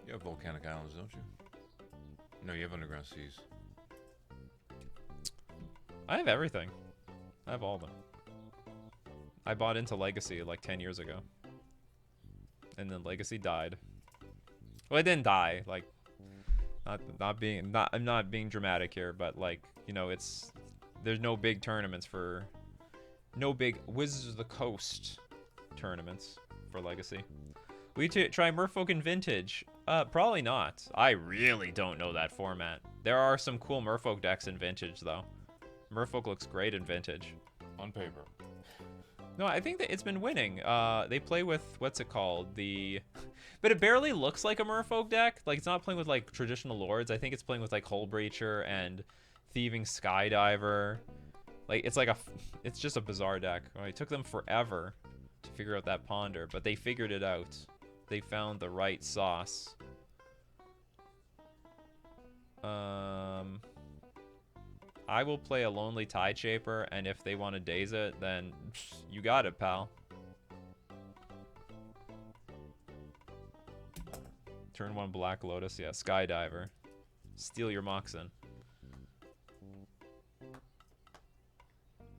You have volcanic islands, don't you? No, you have underground seas. I have everything. I have all of them. I bought into Legacy like 10 years ago. And then Legacy died. Well, it didn't die. Like, I'm not being dramatic here, but like, you know, there's no big tournaments for, no big Wizards of the Coast tournaments for Legacy. We try Merfolk in Vintage. Probably not. I really don't know that format. There are some cool Merfolk decks in Vintage, though. Merfolk looks great in Vintage. On paper. No, I think that it's been winning. They play with, what's it called? But it barely looks like a Merfolk deck. Like, it's not playing with, like, traditional lords. I think it's playing with, like, Hull Breacher and Thieving Skydiver. Like, it's just a bizarre deck. It took them forever to figure out that Ponder, but they figured it out. They found the right sauce. I will play a Lonely Tide Shaper, and if they want to daze it, then you got it, pal. Turn 1 Black Lotus, yeah, Skydiver. Steal your Moxen.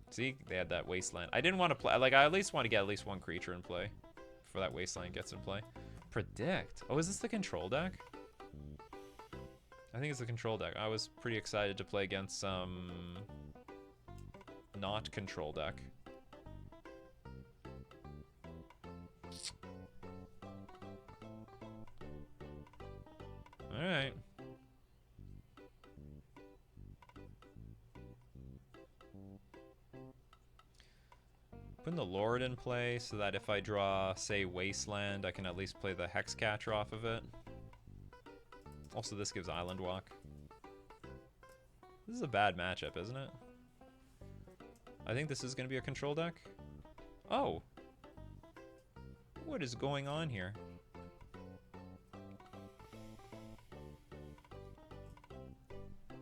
See, they had that Wasteland. I didn't want to play, like, I at least want to get at least one creature in play before that Wasteland gets in play. Predict. Oh, is this the control deck? I think it's the control deck. I was pretty excited to play against some not control deck. Alright. Putting the Lord in play so that if I draw, say, Wasteland, I can at least play the Hexcatcher off of it. Also, this gives Island Walk. This is a bad matchup, isn't it? I think this is going to be a control deck. Oh. What is going on here?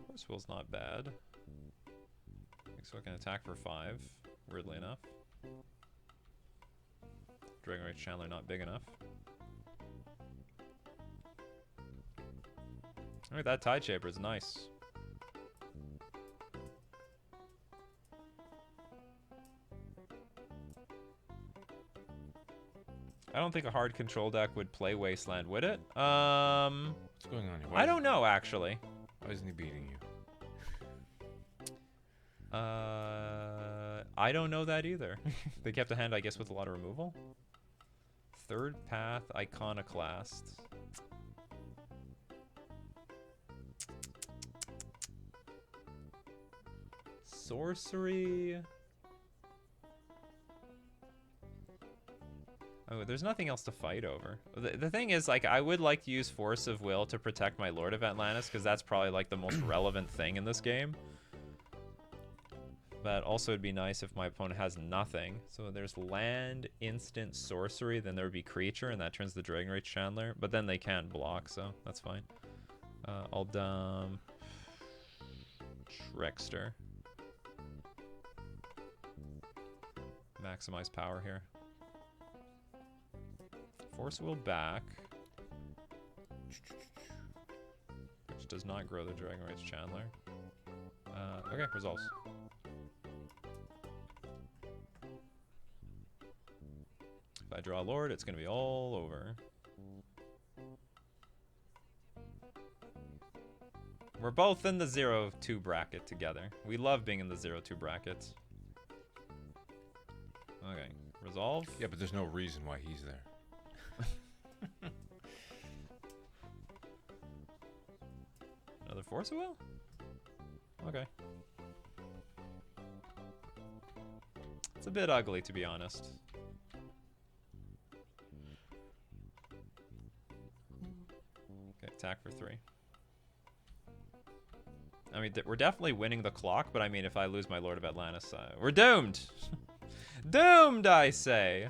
Force Will's not bad. So I can attack for 5, weirdly enough. Dragon Rage Chandler not big enough. Alright, that Tide Shaper is nice. I don't think a hard control deck would play Wasteland, would it? What's going on here? I don't know, actually. Why isn't he beating you? I don't know that either. They kept a hand, I guess, with a lot of removal. Third Path, Iconoclast. Sorcery. Oh, there's nothing else to fight over. The thing is, like, I would like to use Force of Will to protect my Lord of Atlantis, because that's probably, like, the most relevant thing in this game. But also it'd be nice if my opponent has nothing. So there's land, instant, sorcery, then there would be creature, and that turns the Dragon Rage Chandler. But then they can't block, so that's fine. I'll dump Trickster. Maximize power here. Force Will back. Which does not grow the Dragon Rage Chandler. Okay, results. If I draw a Lord, it's going to be all over. We're both in the 0-2 bracket together. We love being in the 0-2 brackets. Okay. Resolve. Yeah, but there's no reason why he's there. Another Force Will? Okay. It's a bit ugly, to be honest. Okay, attack for 3. I mean, we're definitely winning the clock, but I mean, if I lose my Lord of Atlantis, we're doomed! Doomed, I say!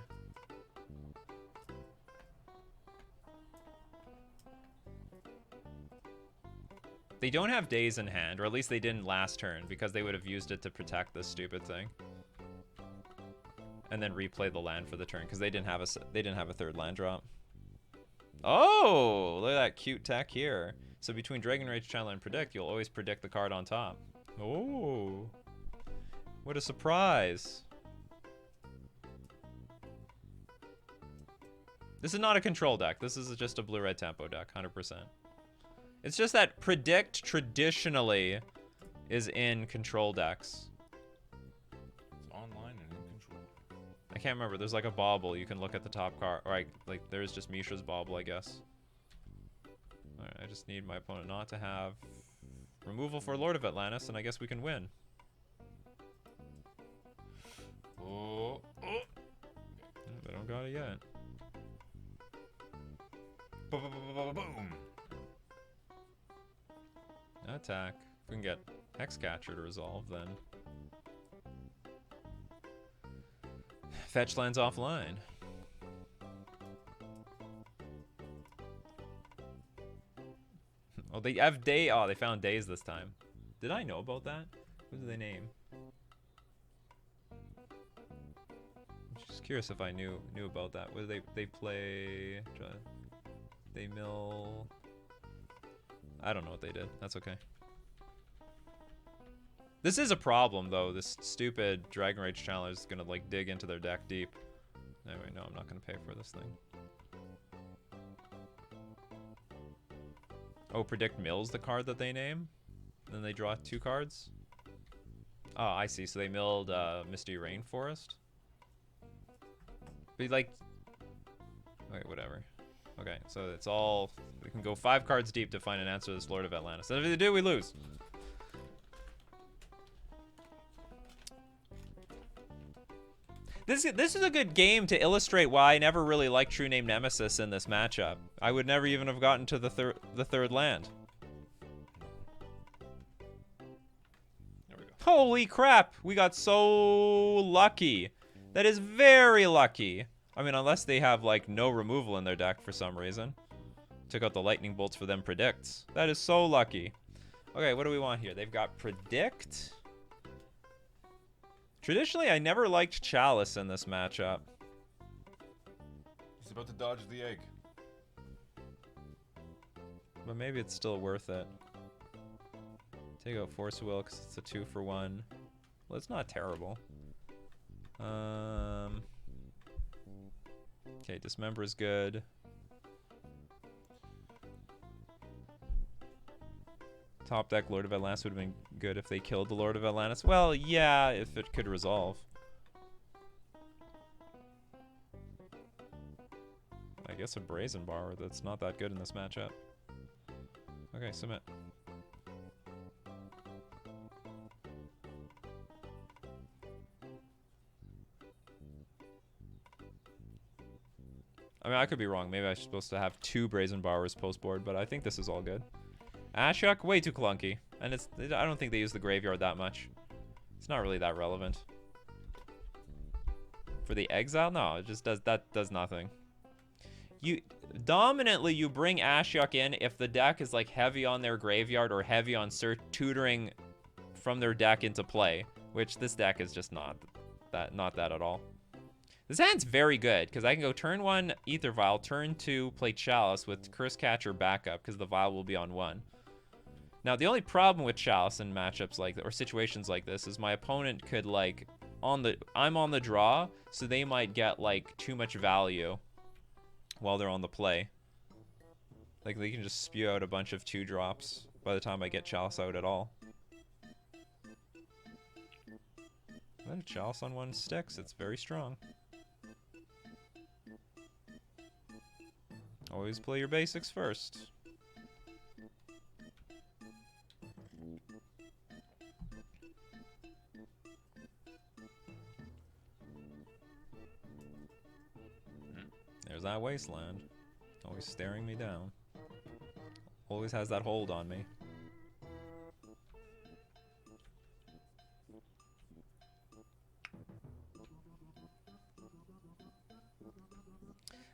They don't have days in hand, or at least they didn't last turn, because they would have used it to protect this stupid thing. And then replay the land for the turn, because they didn't have a third land drop. Oh, look at that cute tech here. So between Dragon Rage Channel and Predict, you'll always predict the card on top. Oh, what a surprise. This is not a control deck. This is just a blue-red tempo deck, 100%. It's just that Predict traditionally is in control decks. It's online and in control. I can't remember. There's like a bauble. You can look at the top card. Or like there's just Mishra's bauble, I guess. Alright, I just need my opponent not to have removal for Lord of Atlantis, and I guess we can win. Oh. They don't got it yet. Boom. Attack. If we can get Hexcatcher to resolve, then. Fetch lands offline. Oh, they have day. Oh, they found days this time. Did I know about that? What do they name? I'm just curious if I knew about that. What do they play? They mill. I don't know what they did. That's okay. This is a problem, though. This stupid Dragon Rage Challenger is gonna like dig into their deck deep. Anyway, no, I'm not gonna pay for this thing. Oh, Predict mills the card that they name? Then they draw 2 cards? Oh, I see. So they milled Misty Rainforest? But like... Wait, whatever. Okay, so it's all... We can go 5 cards deep to find an answer to this Lord of Atlantis. And if they do, we lose. This is a good game to illustrate why I never really liked True Name Nemesis in this matchup. I would never even have gotten to the third land. There we go. Holy crap! We got so lucky. That is very lucky. I mean, unless they have like no removal in their deck for some reason. Took out the lightning bolts for them predicts. That is so lucky. Okay, what do we want here? They've got Predict. Traditionally, I never liked Chalice in this matchup. He's about to dodge the egg. But maybe it's still worth it. Take out Force Will because it's a 2-for-1. Well, it's not terrible. Okay, Dismember is good. Top deck Lord of Atlantis would have been good if they killed the Lord of Atlantis. Well, yeah, if it could resolve. I guess a Brazen Bar that's not that good in this matchup. Okay, submit. I mean, I could be wrong. Maybe I'm supposed to have 2 Brazen Borrowers post board, but I think this is all good. Ashok, way too clunky. And I don't think they use the graveyard that much. It's not really that relevant. For the exile? No, it just does nothing. Dominantly, you bring Ashok in if the deck is like heavy on their graveyard or heavy on tutoring from their deck into play, which this deck is just not that at all. This hand's very good because I can go turn 1 Ether Vial, turn 2 play Chalice with Curse Catcher backup because the Vial will be on 1. Now, the only problem with Chalice in matchups like or situations like this is my opponent could like I'm on the draw, so they might get like too much value while they're on the play. Like they can just spew out a bunch of 2-drops by the time I get Chalice out at all. Then a Chalice on 1 sticks. It's very strong. Always play your basics first. There's that wasteland. Always staring me down. Always has that hold on me.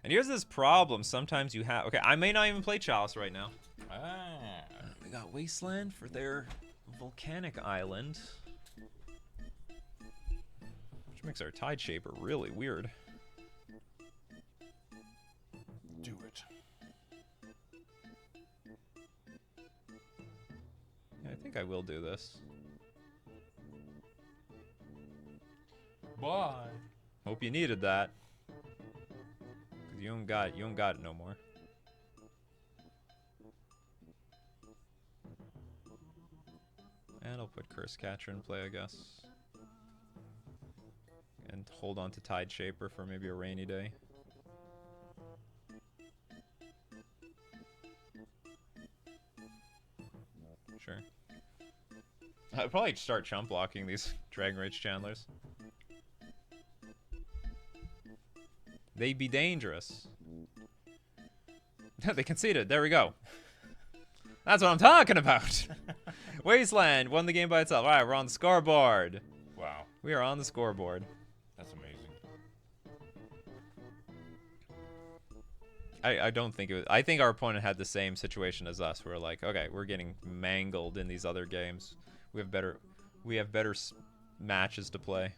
And here's this problem. Sometimes you have... Okay, I may not even play Chalice right now. We got Wasteland for their volcanic island. Which makes our Tide Shaper really weird. Do it. Yeah, I think I will do this. Bye. Hope you needed that. Cause you don't got it no more. And I'll put Curse Catcher in play, I guess. And hold on to Tide Shaper for maybe a rainy day. Sure. I'd probably start chump blocking these Dragon Rage Chandlers. They be dangerous. They conceded. There we go. That's what I'm talking about. Wasteland won the game by itself. All right, we're on the scoreboard. Wow. We are on the scoreboard. That's amazing. I don't think it was... I think our opponent had the same situation as us. We're like, okay, we're getting mangled in these other games. We have better matches to play.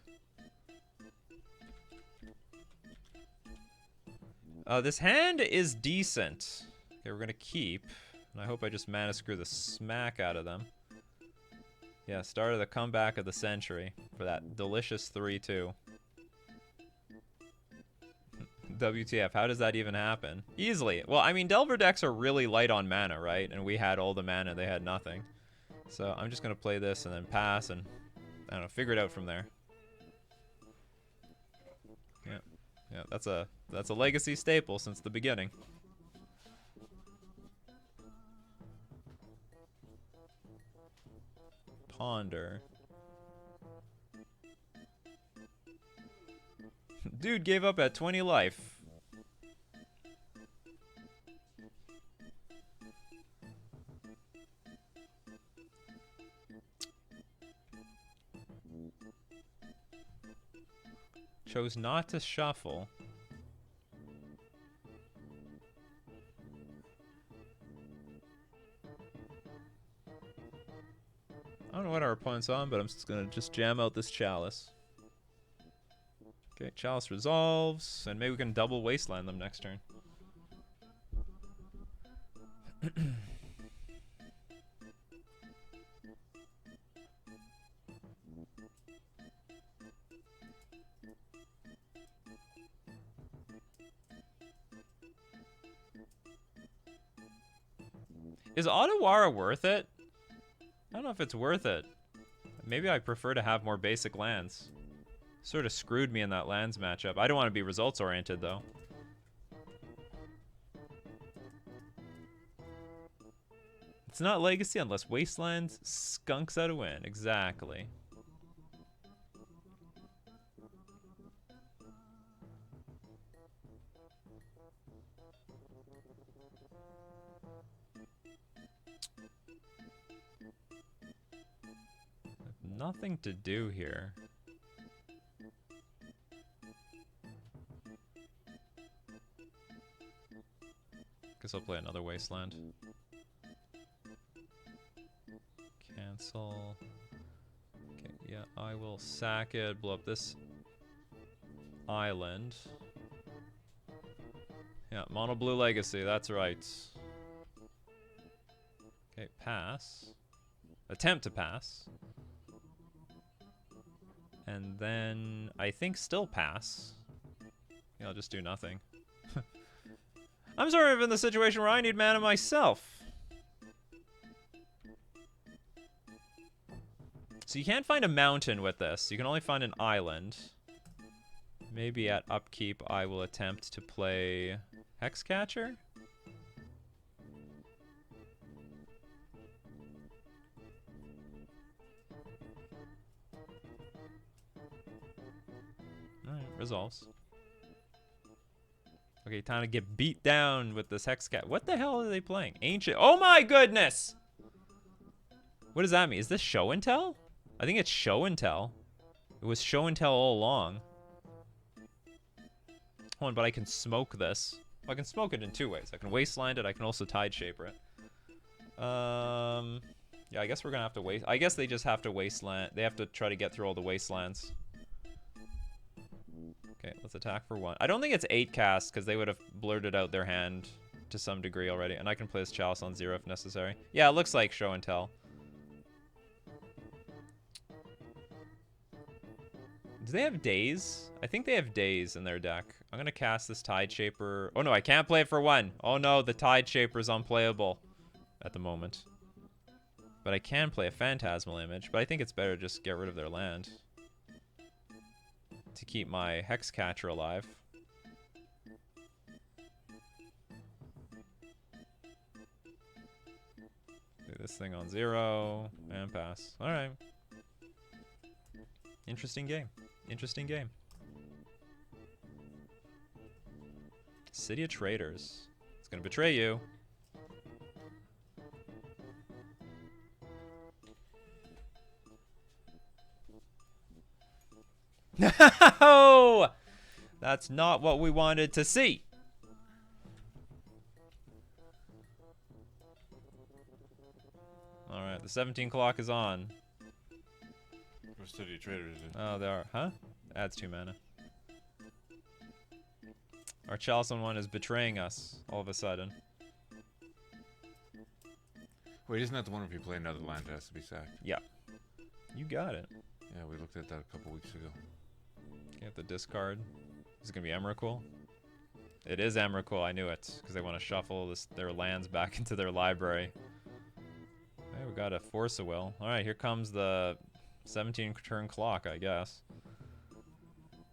This hand is decent. Okay, we're gonna keep. And I hope I just mana screw the smack out of them. Yeah, start of the comeback of the century for that delicious 3-2. WTF, how does that even happen? Easily. Well, I mean, Delver decks are really light on mana, right? And we had all the mana, they had nothing. So I'm just gonna play this and then pass and, I don't know, figure it out from there. Yeah, yeah, that's a legacy staple since the beginning. Ponder. Dude gave up at 20 life. Chose not to shuffle. I don't know what our opponent's on, but I'm just gonna jam out this Chalice. Okay, Chalice resolves, and maybe we can double Wasteland them next turn. Is Otawara worth it? I don't know if it's worth it. Maybe I prefer to have more basic lands. Sort of screwed me in that lands matchup. I don't want to be results oriented though. It's not legacy unless Wasteland skunks out a win. Exactly. Nothing to do here. Guess I'll play another Wasteland. Cancel. Okay, yeah, I will sack it, blow up this island. Yeah, mono blue legacy, that's right. Okay, pass. Attempt to pass. And then I think still pass. Yeah, I'll just do nothing. I'm sort of in the situation where I need mana myself. So you can't find a mountain with this. You can only find an island. Maybe at upkeep I will attempt to play Hexcatcher. Alright, resolves. Okay, time to get beat down with this Hexcat. What the hell are they playing? Ancient. Oh my goodness! What does that mean? Is this show and tell? I think it's show and tell. It was show and tell all along. Hold on, but I can smoke this. Well, I can smoke it in two ways. I can wasteland it. I can also tide shaper it. Yeah, I guess we're gonna have to waste. I guess they just have to wasteland. They have to try to get through all the wastelands. Okay, let's attack for 1. I don't think it's 8 cast because they would have blurted out their hand to some degree already. And I can play this Chalice on 0 if necessary. Yeah, it looks like show and tell. Do they have days? I think they have days in their deck. I'm going to cast this Tide Shaper. Oh no, I can't play it for 1. Oh no, the Tide Shaper is unplayable at the moment. But I can play a Phantasmal Image. But I think it's better to just get rid of their land to keep my Hexcatcher alive. Do this thing on 0 and pass. All right. Interesting game. Interesting game. City of Traitors. It's gonna betray you. No! That's not what we wanted to see. Alright, the 17 clock is on. What City of Traitors is it? Oh, they are. Huh? Adds 2 mana. Our Chalice on 1 is betraying us all of a sudden. Wait, isn't that the one if you play another land it has to be sacked? Yeah. You got it. Yeah, we looked at that a couple weeks ago. Get the discard. Is it gonna be Emrakul? It is Emrakul, I knew it. Because they want to shuffle their lands back into their library. Hey, we got a Force of Will. Alright, here comes the 17 turn clock, I guess.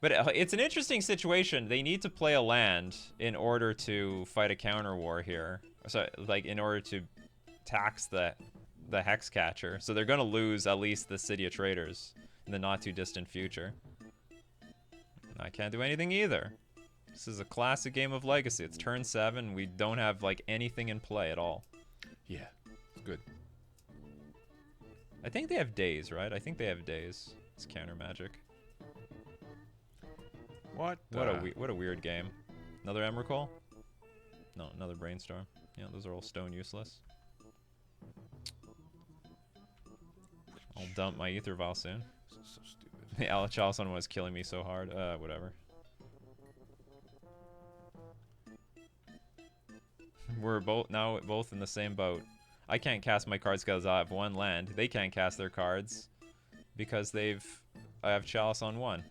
But it's an interesting situation. They need to play a land in order to fight a counter war here. So, like, in order to tax the Hexcatcher. So they're gonna lose at least the City of Traitors in the not too distant future. And I can't do anything either. This is a classic game of Legacy. It's turn 7. We don't have like anything in play at all. Yeah, it's good. I think they have days, right? I think they have days. It's counter magic. What? What a weird game. Another Emrakul? No, another Brainstorm. Yeah, those are all stone useless. I'll dump my Ether Vial soon. This is so stupid. The Chalice one was killing me so hard. Whatever. We're both in the same boat. I can't cast my cards because I have 1 land. They can't cast their cards because I have Chalice on 1.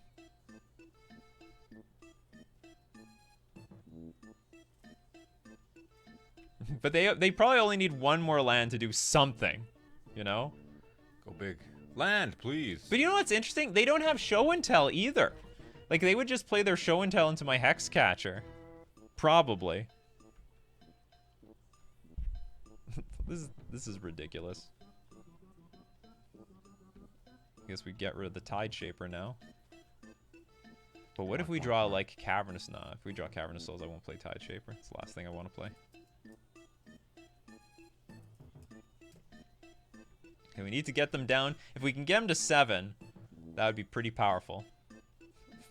But they probably only need 1 more land to do something, you know? Go big. Land, please. But you know what's interesting? They don't have show and tell either. Like, they would just play their show and tell into my Hexcatcher. Probably. This is ridiculous. I guess we get rid of the Tide Shaper now. But what if we draw, like, Cavernous? Nah, if we draw Cavernous Souls, I won't play Tide Shaper. It's the last thing I want to play. Okay, we need to get them down. If we can get them to 7, that would be pretty powerful.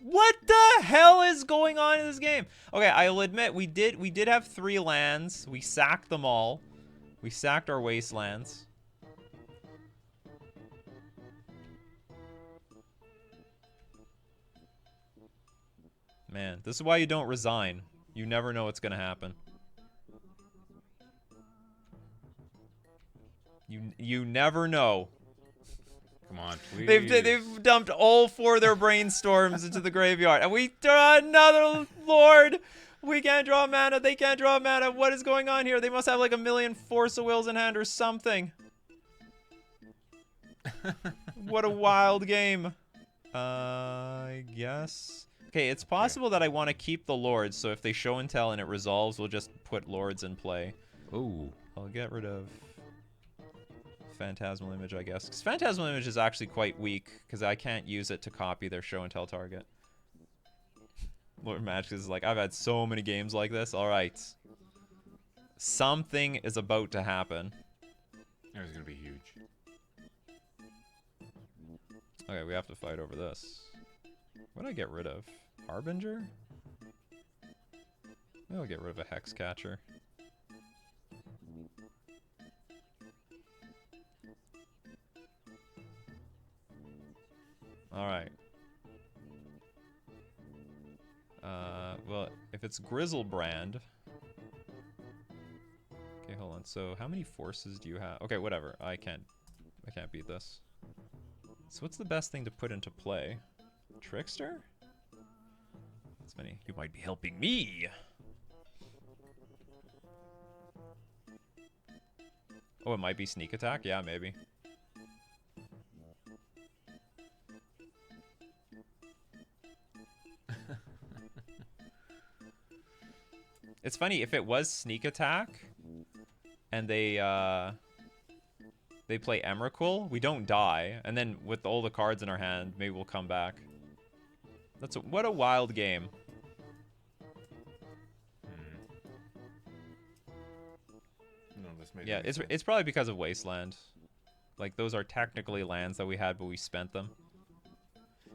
What the hell is going on in this game? Okay, I'll admit we did have 3 lands. We sacked them all. We sacked our wastelands. Man, this is why you don't resign. You never know what's gonna happen. You never know. Come on, please. They've dumped all 4 of their brainstorms into the graveyard, and we draw another Lord. We can't draw mana. They can't draw mana. What is going on here? They must have like a million Force of Wills in hand or something. What a wild game. I guess. Okay, it's possible that I want to keep the lords, so if they show and tell and it resolves, we'll just put lords in play. Ooh. I'll get rid of Phantasmal Image, I guess. Because Phantasmal Image is actually quite weak, because I can't use it to copy their show and tell target. Lord Magic is like, I've had so many games like this. Alright. Something is about to happen. It was gonna be huge. Okay, we have to fight over this. What did I get rid of? Harbinger? Maybe I'll get rid of a Hex Catcher. Alright. Well, if it's Grizzlebrand... Okay, hold on. So, how many forces do you have? Okay, whatever. I can't beat this. So what's the best thing to put into play? Trickster? That's funny. You might be helping me. Oh, it might be sneak attack? Yeah, maybe. It's funny, if it was sneak attack and they play Emrakul, we don't die, and then with all the cards in our hand, maybe we'll come back. What a wild game. No, this made Yeah, it's probably because of Wasteland. Like, those are technically lands that we had, but we spent them.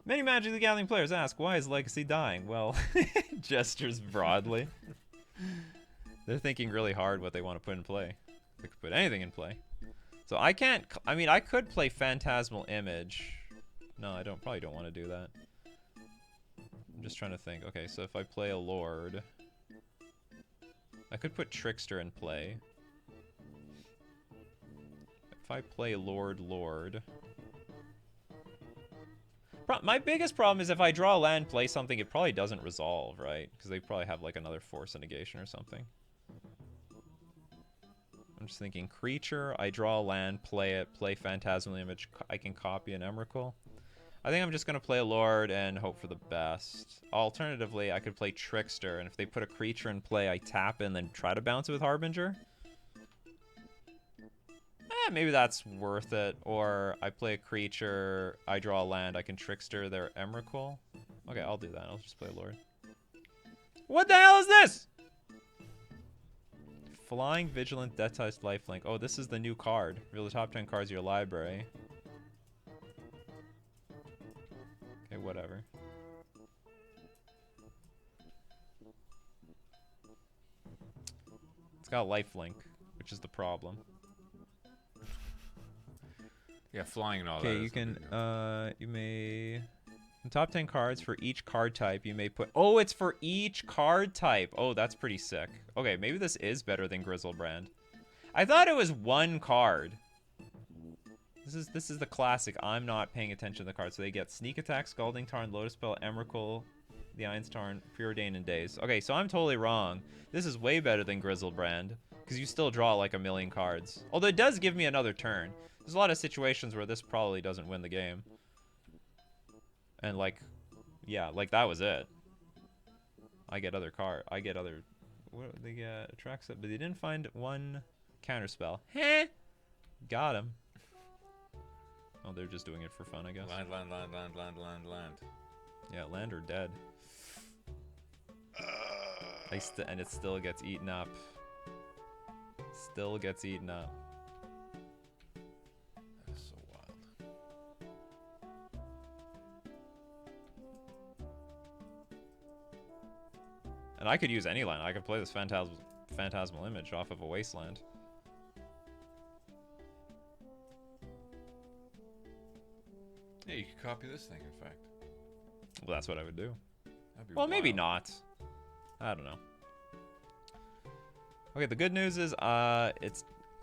Many Magic the Gathering players ask, why is Legacy dying? Well, gestures broadly. They're thinking really hard what they want to put in play. They could put anything in play. So I can't... I mean, I could play Phantasmal Image. No, I probably don't want to do that. I'm just trying to think. Okay, so if I play a Lord... I could put Trickster in play. If I play Lord... My biggest problem is if I draw a land, play something, it probably doesn't resolve, right? Because they probably have like another Force of Negation or something. I'm just thinking creature, I draw a land, play it, play Phantasmal Image, I can copy an Emrakul. I think I'm just going to play a Lord and hope for the best. Alternatively, I could play Trickster, and if they put a creature in play, I tap it and then try to bounce it with Harbinger. Maybe that's worth it. Or I play a creature, I draw a land, I can Trickster their Emrakul. Okay, I'll do that. I'll just play Lord. What the hell is this? Flying, Vigilant, Death-Touched, Lifelink. Oh, this is the new card. Reveal the top 10 cards of your library. Okay, whatever. It's got Lifelink, which is the problem. Yeah, flying and all that. Okay, you can, you may... In top 10 cards for each card type, you may put... Oh, it's for each card type! Oh, that's pretty sick. Okay, maybe this is better than Grizzlebrand. I thought it was one card. This is the classic. I'm not paying attention to the cards. So they get Sneak Attack, Scalding Tarn, Lotus Spell, Emrakul, the Iron's Tarn, Preordain, and Daze. Okay, so I'm totally wrong. This is way better than Grizzlebrand, because you still draw like a million cards. Although it does give me another turn. There's a lot of situations where this probably doesn't win the game. And like, yeah, like that was it. I get other what they get attracts up, but they didn't find one counterspell. Heh. Got him. Oh, they're just doing it for fun, I guess. Land. Yeah, land or dead. And it still gets eaten up. Still gets eaten up. That is so wild. And I could use any land. I could play this Phantasmal Image off of a Wasteland. Yeah, you could copy this thing, in fact. Well, that's what I would do. That'd be Well, maybe wild. not. I don't know. Okay, the good news is, I'm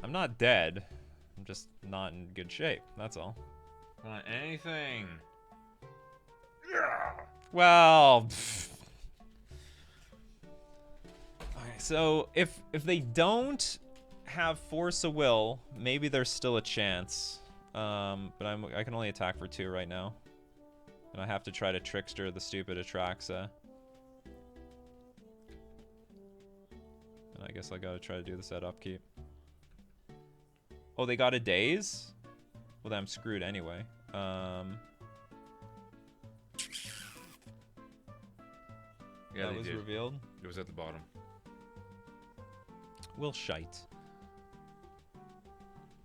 not dead. I'm just not in good shape. That's all. Not anything. Well, okay, so if they don't have Force of Will, maybe there's still a chance. But I can only attack for 2 right now. And I have to try to trickster the stupid Atraxa. And I guess I gotta try to do this at upkeep. Oh, they got a daze? Well, then I'm screwed anyway. Yeah, that was revealed. It was at the bottom. Will shite.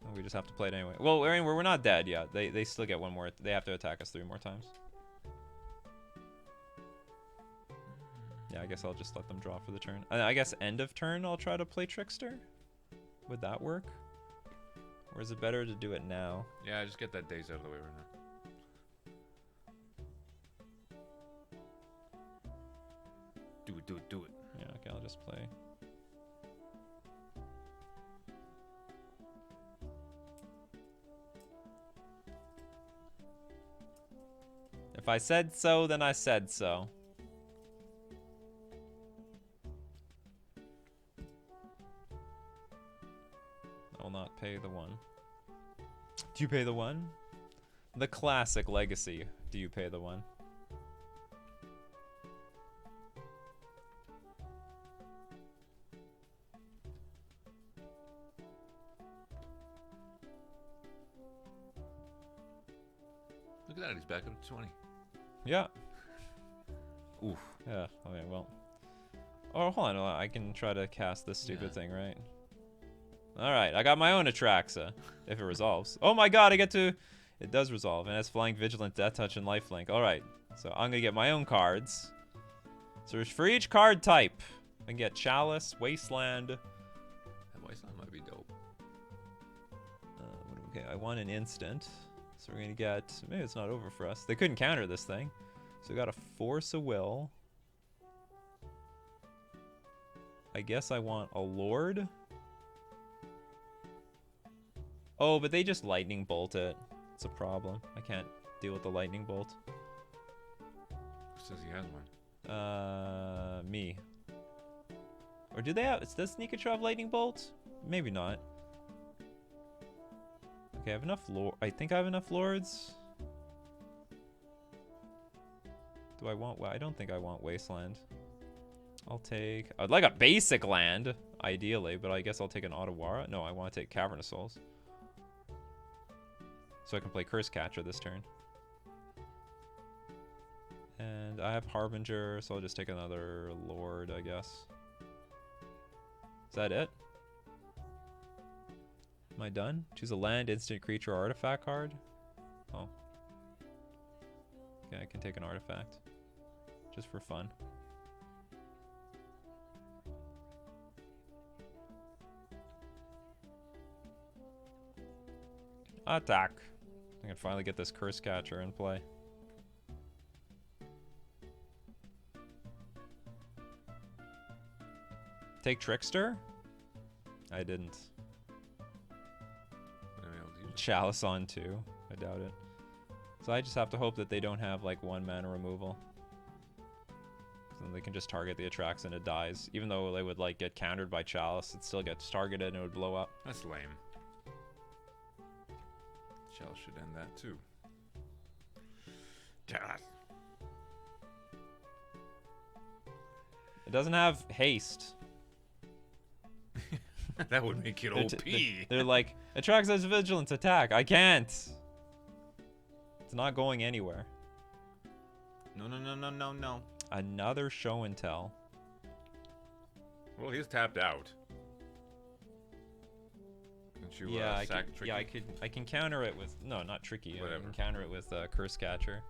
Oh, we just have to play it anyway. Well, I mean, we're not dead yet. They still get 1 more. They have to attack us 3 more times. Yeah, I guess I'll just let them draw for the turn. I guess end of turn I'll try to play Trickster. Would that work? Or is it better to do it now? Yeah, just get that daze out of the way right now. Do it. Yeah, okay, I'll just play. If I said so, then I said so. I will not pay the 1. Do you pay the 1? The classic legacy. Do you pay the 1? Look at that, he's back up to 20. Yeah. Oof. Yeah, okay, well. Oh, hold on, I can try to cast this stupid thing, right? Alright, I got my own Atraxa, if it resolves. Oh my god, I get to... It does resolve, and it has Flying, Vigilant, Death Touch, and Lifelink. Alright, so I'm gonna get my own cards. So for each card type, I can get Chalice, Wasteland... That Wasteland might be dope. Okay, I want an instant. So we're gonna get... Maybe it's not over for us. They couldn't counter this thing. So we got a Force of Will. I guess I want a Lord. Oh, but they just Lightning Bolt it. It's a problem. I can't deal with the Lightning Bolt. Who says he has one? Me. Or do they have... Does Nikachu have Lightning Bolt? Maybe not. Okay, I have enough lord. I think I have enough lords. Do I want... Well, I don't think I want Wasteland. I'll take... I'd like a basic land, ideally, but I guess I'll take an Otawara. No, I want to take Cavernous Souls. So I can play Curse Catcher this turn. And I have Harbinger, so I'll just take another Lord, I guess. Is that it? Am I done? Choose a land, instant, creature, or artifact card. Oh. Okay, I can take an artifact. Just for fun. Attack. I can finally get this Curse Catcher in play. Take Trickster? I didn't. Chalice on 2. I doubt it. So I just have to hope that they don't have like 1 mana removal. Then they can just target the Atraxa and it dies. Even though they would like get countered by Chalice, it still gets targeted and it would blow up. That's lame. Chalice should end that too. Chalice. It doesn't have haste. That would make it OP. They're like, Atraxa's Vigilance attack. I can't. It's not going anywhere. No. Another show and tell. Well, he's tapped out. You, yeah, Tricky? I can counter it with not Tricky. Whatever. I can counter it with Curse Catcher.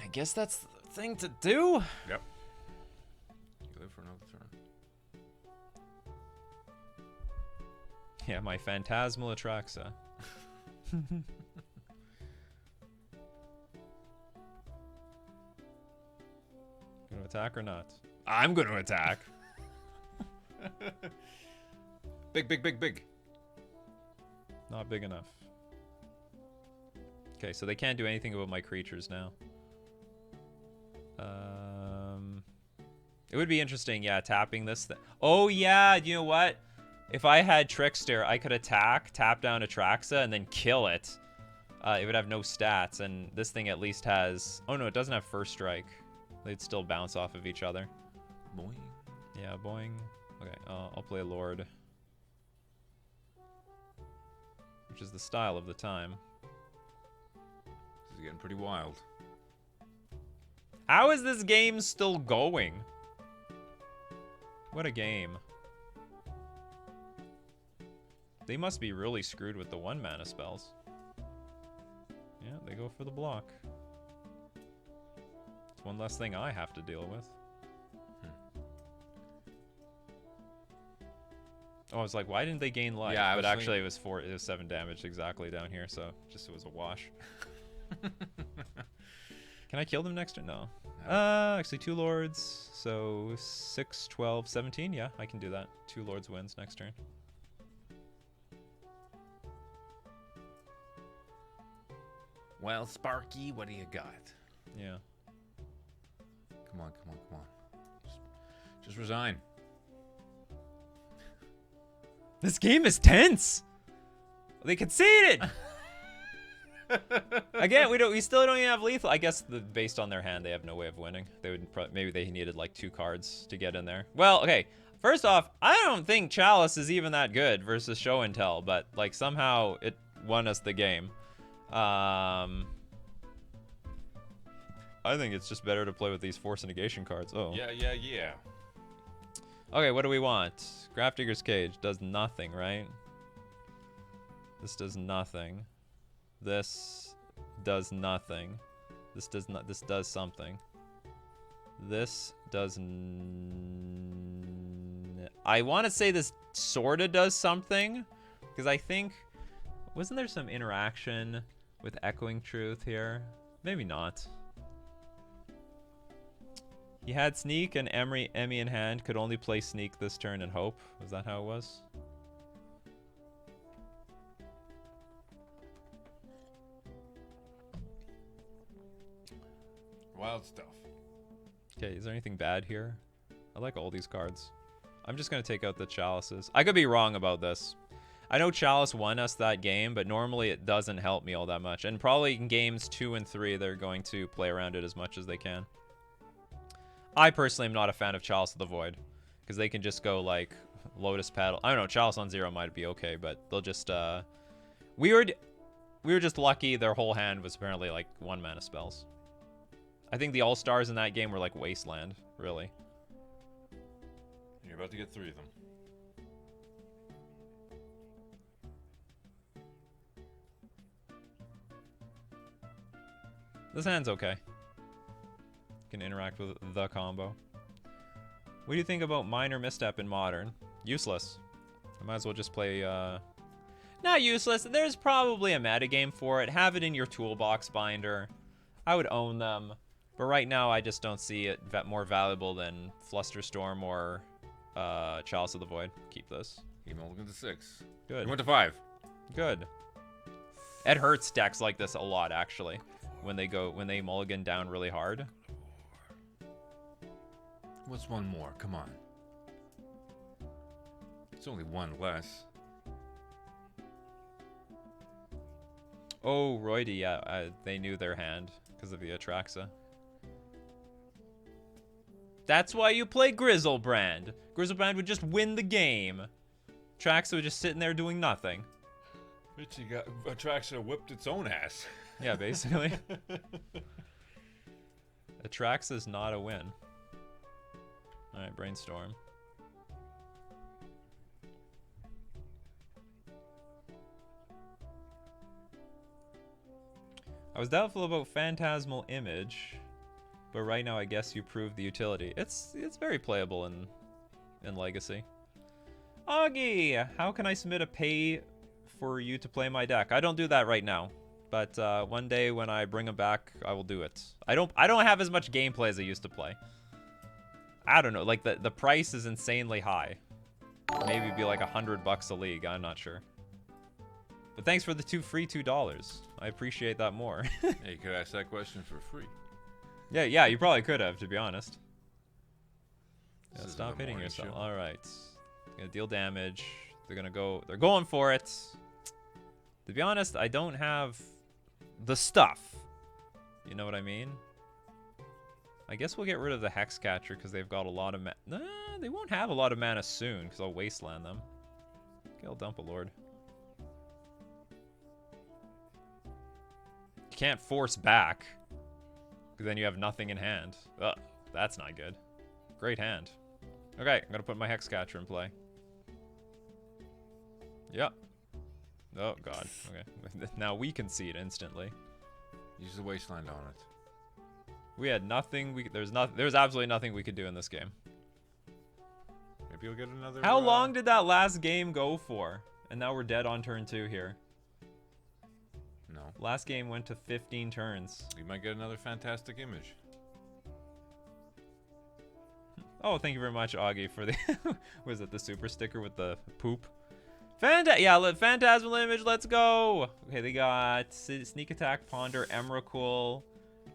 I guess that's the thing to do. Yep. You live for another turn. Yeah, my Phantasmal Atraxa. Gonna attack or not? I'm gonna attack. Big. Not big enough. Okay, so they can't do anything about my creatures now. It would be interesting, yeah, tapping this thing. Oh, yeah, you know what? If I had Trickster, I could attack, tap down Atraxa, and then kill it. It would have no stats, and this thing at least has... Oh, no, it doesn't have first strike. They'd still bounce off of each other. Boing. Yeah, boing. Okay, I'll play Lord. Which is the style of the time. This is getting pretty wild. How is this game still going? What a game. They must be really screwed with the 1-mana spells. Yeah, they go for the block. It's one less thing I have to deal with. Oh, I was like, why didn't they gain life? Yeah, but actually it was 7 damage exactly down here, so just it was a wash. Can I kill them next turn? No. Actually 2 lords, so 6, 12, 17. Yeah, I can do that. 2 lords wins next turn. Well, Sparky, what do you got? Yeah. Come on, come on, come on. Just resign. This game is tense. They conceded. Again, we still don't even have lethal. I guess based on their hand, they have no way of winning. They would maybe they needed like 2 cards to get in there. Well, okay. First off, I don't think Chalice is even that good versus Show and Tell, but like somehow it won us the game. I think it's just better to play with these Force Negation cards. Oh. Yeah. Okay, what do we want? Grafdigger's Cage does nothing, right? This does nothing. This does nothing. This does not. This does something. This does. I want to say this sorta does something, because I think wasn't there some interaction with Echoing Truth here? Maybe not. He had Sneak and Emmy in hand, could only play Sneak this turn and hope. Was that how it was? Wild stuff. Okay, is there anything bad here? I like all these cards. I'm just going to take out the Chalices. I could be wrong about this. I know Chalice won us that game, but normally it doesn't help me all that much. And probably in games 2 and 3, they're going to play around it as much as they can. I personally am not a fan of Chalice of the Void, because they can just go like Lotus Petal. I don't know, Chalice on 0 might be okay, but they'll just we were just lucky their whole hand was apparently like 1-mana spells. I think the all-stars in that game were like Wasteland, really. You're about to get 3 of them. This hand's okay. Can interact with the combo. What do you think about Minor Misstep in Modern? Useless. I might as well just play, not useless. There's probably a metagame for it. Have it in your toolbox binder. I would own them. But right now, I just don't see it more valuable than Flusterstorm or Chalice of the Void. Keep this. He mulliganed to 6. Good. He went to 5. Good. It hurts decks like this a lot, actually. When they mulligan down really hard. What's one more? Come on. It's only 1 less. Oh, Roydy, yeah, they knew their hand because of the Atraxa. That's why you play Grizzlebrand. Grizzlebrand would just win the game. Atraxa was just sitting there doing nothing. Bitch, you got Atraxa whipped its own ass. Yeah, basically. Atraxa's not a win. Alright, Brainstorm. I was doubtful about Phantasmal Image, but right now I guess you proved the utility. It's very playable in Legacy. Augie, how can I submit a pay for you to play my deck? I don't do that right now, but one day when I bring them back, I will do it. I don't have as much gameplay as I used to play. I don't know, like the price is insanely high. Maybe it'd be like $100 a league, I'm not sure. But thanks for the free $2. I appreciate that more. Hey, you could ask that question for free. Yeah, you probably could have, to be honest. Yeah, This stop isn't a hitting morning yourself. show. All right. Gonna deal damage. They're going for it. To be honest, I don't have the stuff. You know what I mean? I guess we'll get rid of the Hex Catcher because they've got a lot of nah, they won't have a lot of mana soon because I'll wasteland them. Okay, I'll dump a Lord. You can't force back because then you have nothing in hand. Ugh, that's not good. Great hand. Okay, I'm gonna put my Hex Catcher in play. Yep. Oh god. Okay. Now we concede instantly. Use the wasteland on it. We had nothing. There's absolutely nothing we could do in this game. Maybe you'll get another. How long did that last game go for? And now we're dead on turn 2 here. No. Last game went to 15 turns. You might get another fantastic image. Oh, thank you very much, Augie, for the was it the super sticker with the poop? Phantasmal image, let's go. Okay, they got sneak attack, ponder, Emrakul,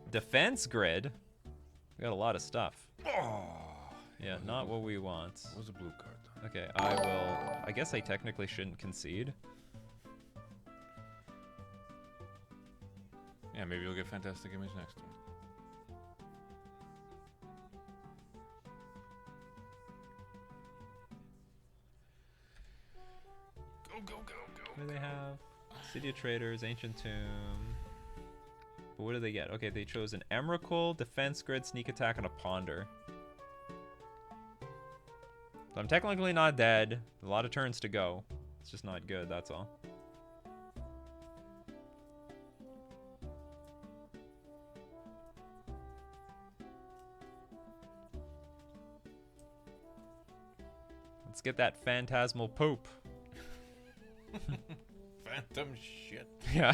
defense grid. We got a lot of stuff. Oh, yeah, not what we want. What was a blue card? Okay, I guess I technically shouldn't concede. Yeah, maybe you'll get fantastic image next time. Go. What do they have? City of Traders, Ancient Tomb. But what do they get? Okay, they chose an Emrakul, defense grid, sneak attack, and a ponder. So I'm technically not dead. A lot of turns to go. It's just not good, that's all. Let's get that phantasmal poop. Phantom shit. Yeah.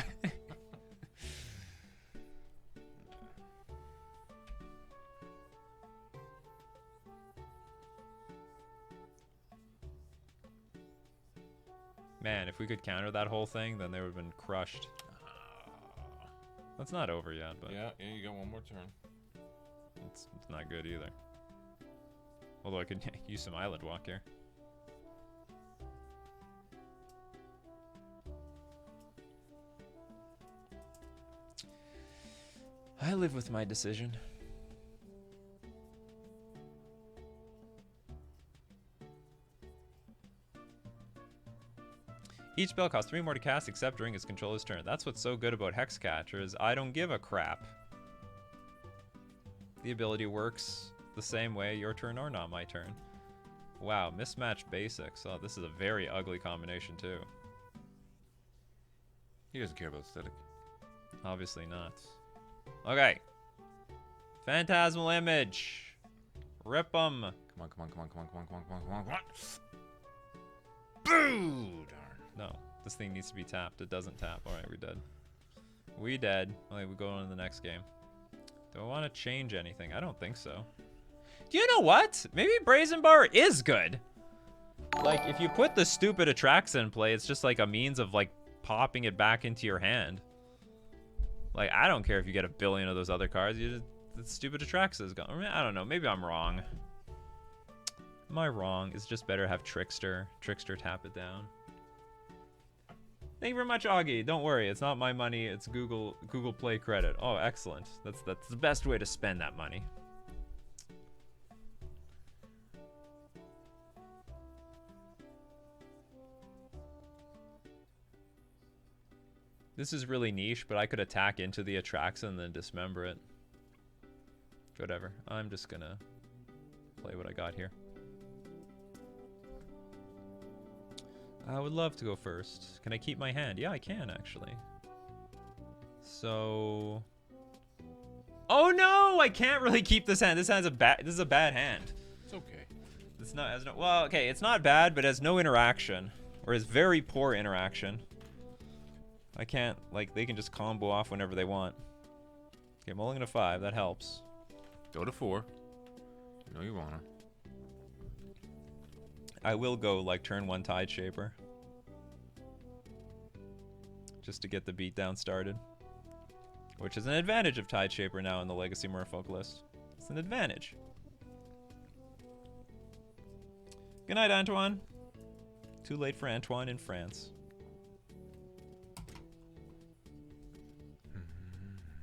Man, if we could counter that whole thing, then they would have been crushed. That's not over yet, but Yeah, you got one more turn. it's not good either. Although I could use some Island Walk here. I live with my decision. Each spell costs 3 more to cast except during its controller's turn. That's what's so good about Hexcatcher is I don't give a crap. The ability works the same way, your turn or not my turn. Wow, mismatched basics. Oh, this is a very ugly combination too. He doesn't care about aesthetic. Obviously not. Okay. Phantasmal image. Rip 'em. Come on. Boo! Darn. No, this thing needs to be tapped. It doesn't tap. Alright, we're dead. We dead. Okay, we go on to the next game. Do I want to change anything? I don't think so. Do you know what? Maybe Brazen Bar is good. Like, if you put the stupid Attrax in play, it's just like a means of, like, popping it back into your hand. Like, I don't care if you get a billion of those other cards. You just, the stupid Attrax is gone. I mean, I don't know. Maybe I'm wrong. Am I wrong? It's just better to have Trickster. Trickster tap it down. Thank you very much, Augie. Don't worry, it's not my money. It's Google Play credit. Oh, excellent. That's the best way to spend that money. This is really niche, but I could attack into the Attrax and then dismember it. Whatever. I'm just gonna play what I got here. I would love to go first. Can I keep my hand? Yeah, I can actually. So, oh no, I can't really keep this hand. This is a bad hand. It's okay. It's not as no. Well, okay, it's not bad, but it has no interaction, or has very poor interaction. I can't, like, they can just combo off whenever they want. Okay, mulligan to 5. That helps. Go to 4. You know you wanna. I will go like turn 1 Tide Shaper. Just to get the beatdown started. Which is an advantage of Tide Shaper now in the Legacy Merfolk list. It's an advantage. Good night, Antoine. Too late for Antoine in France.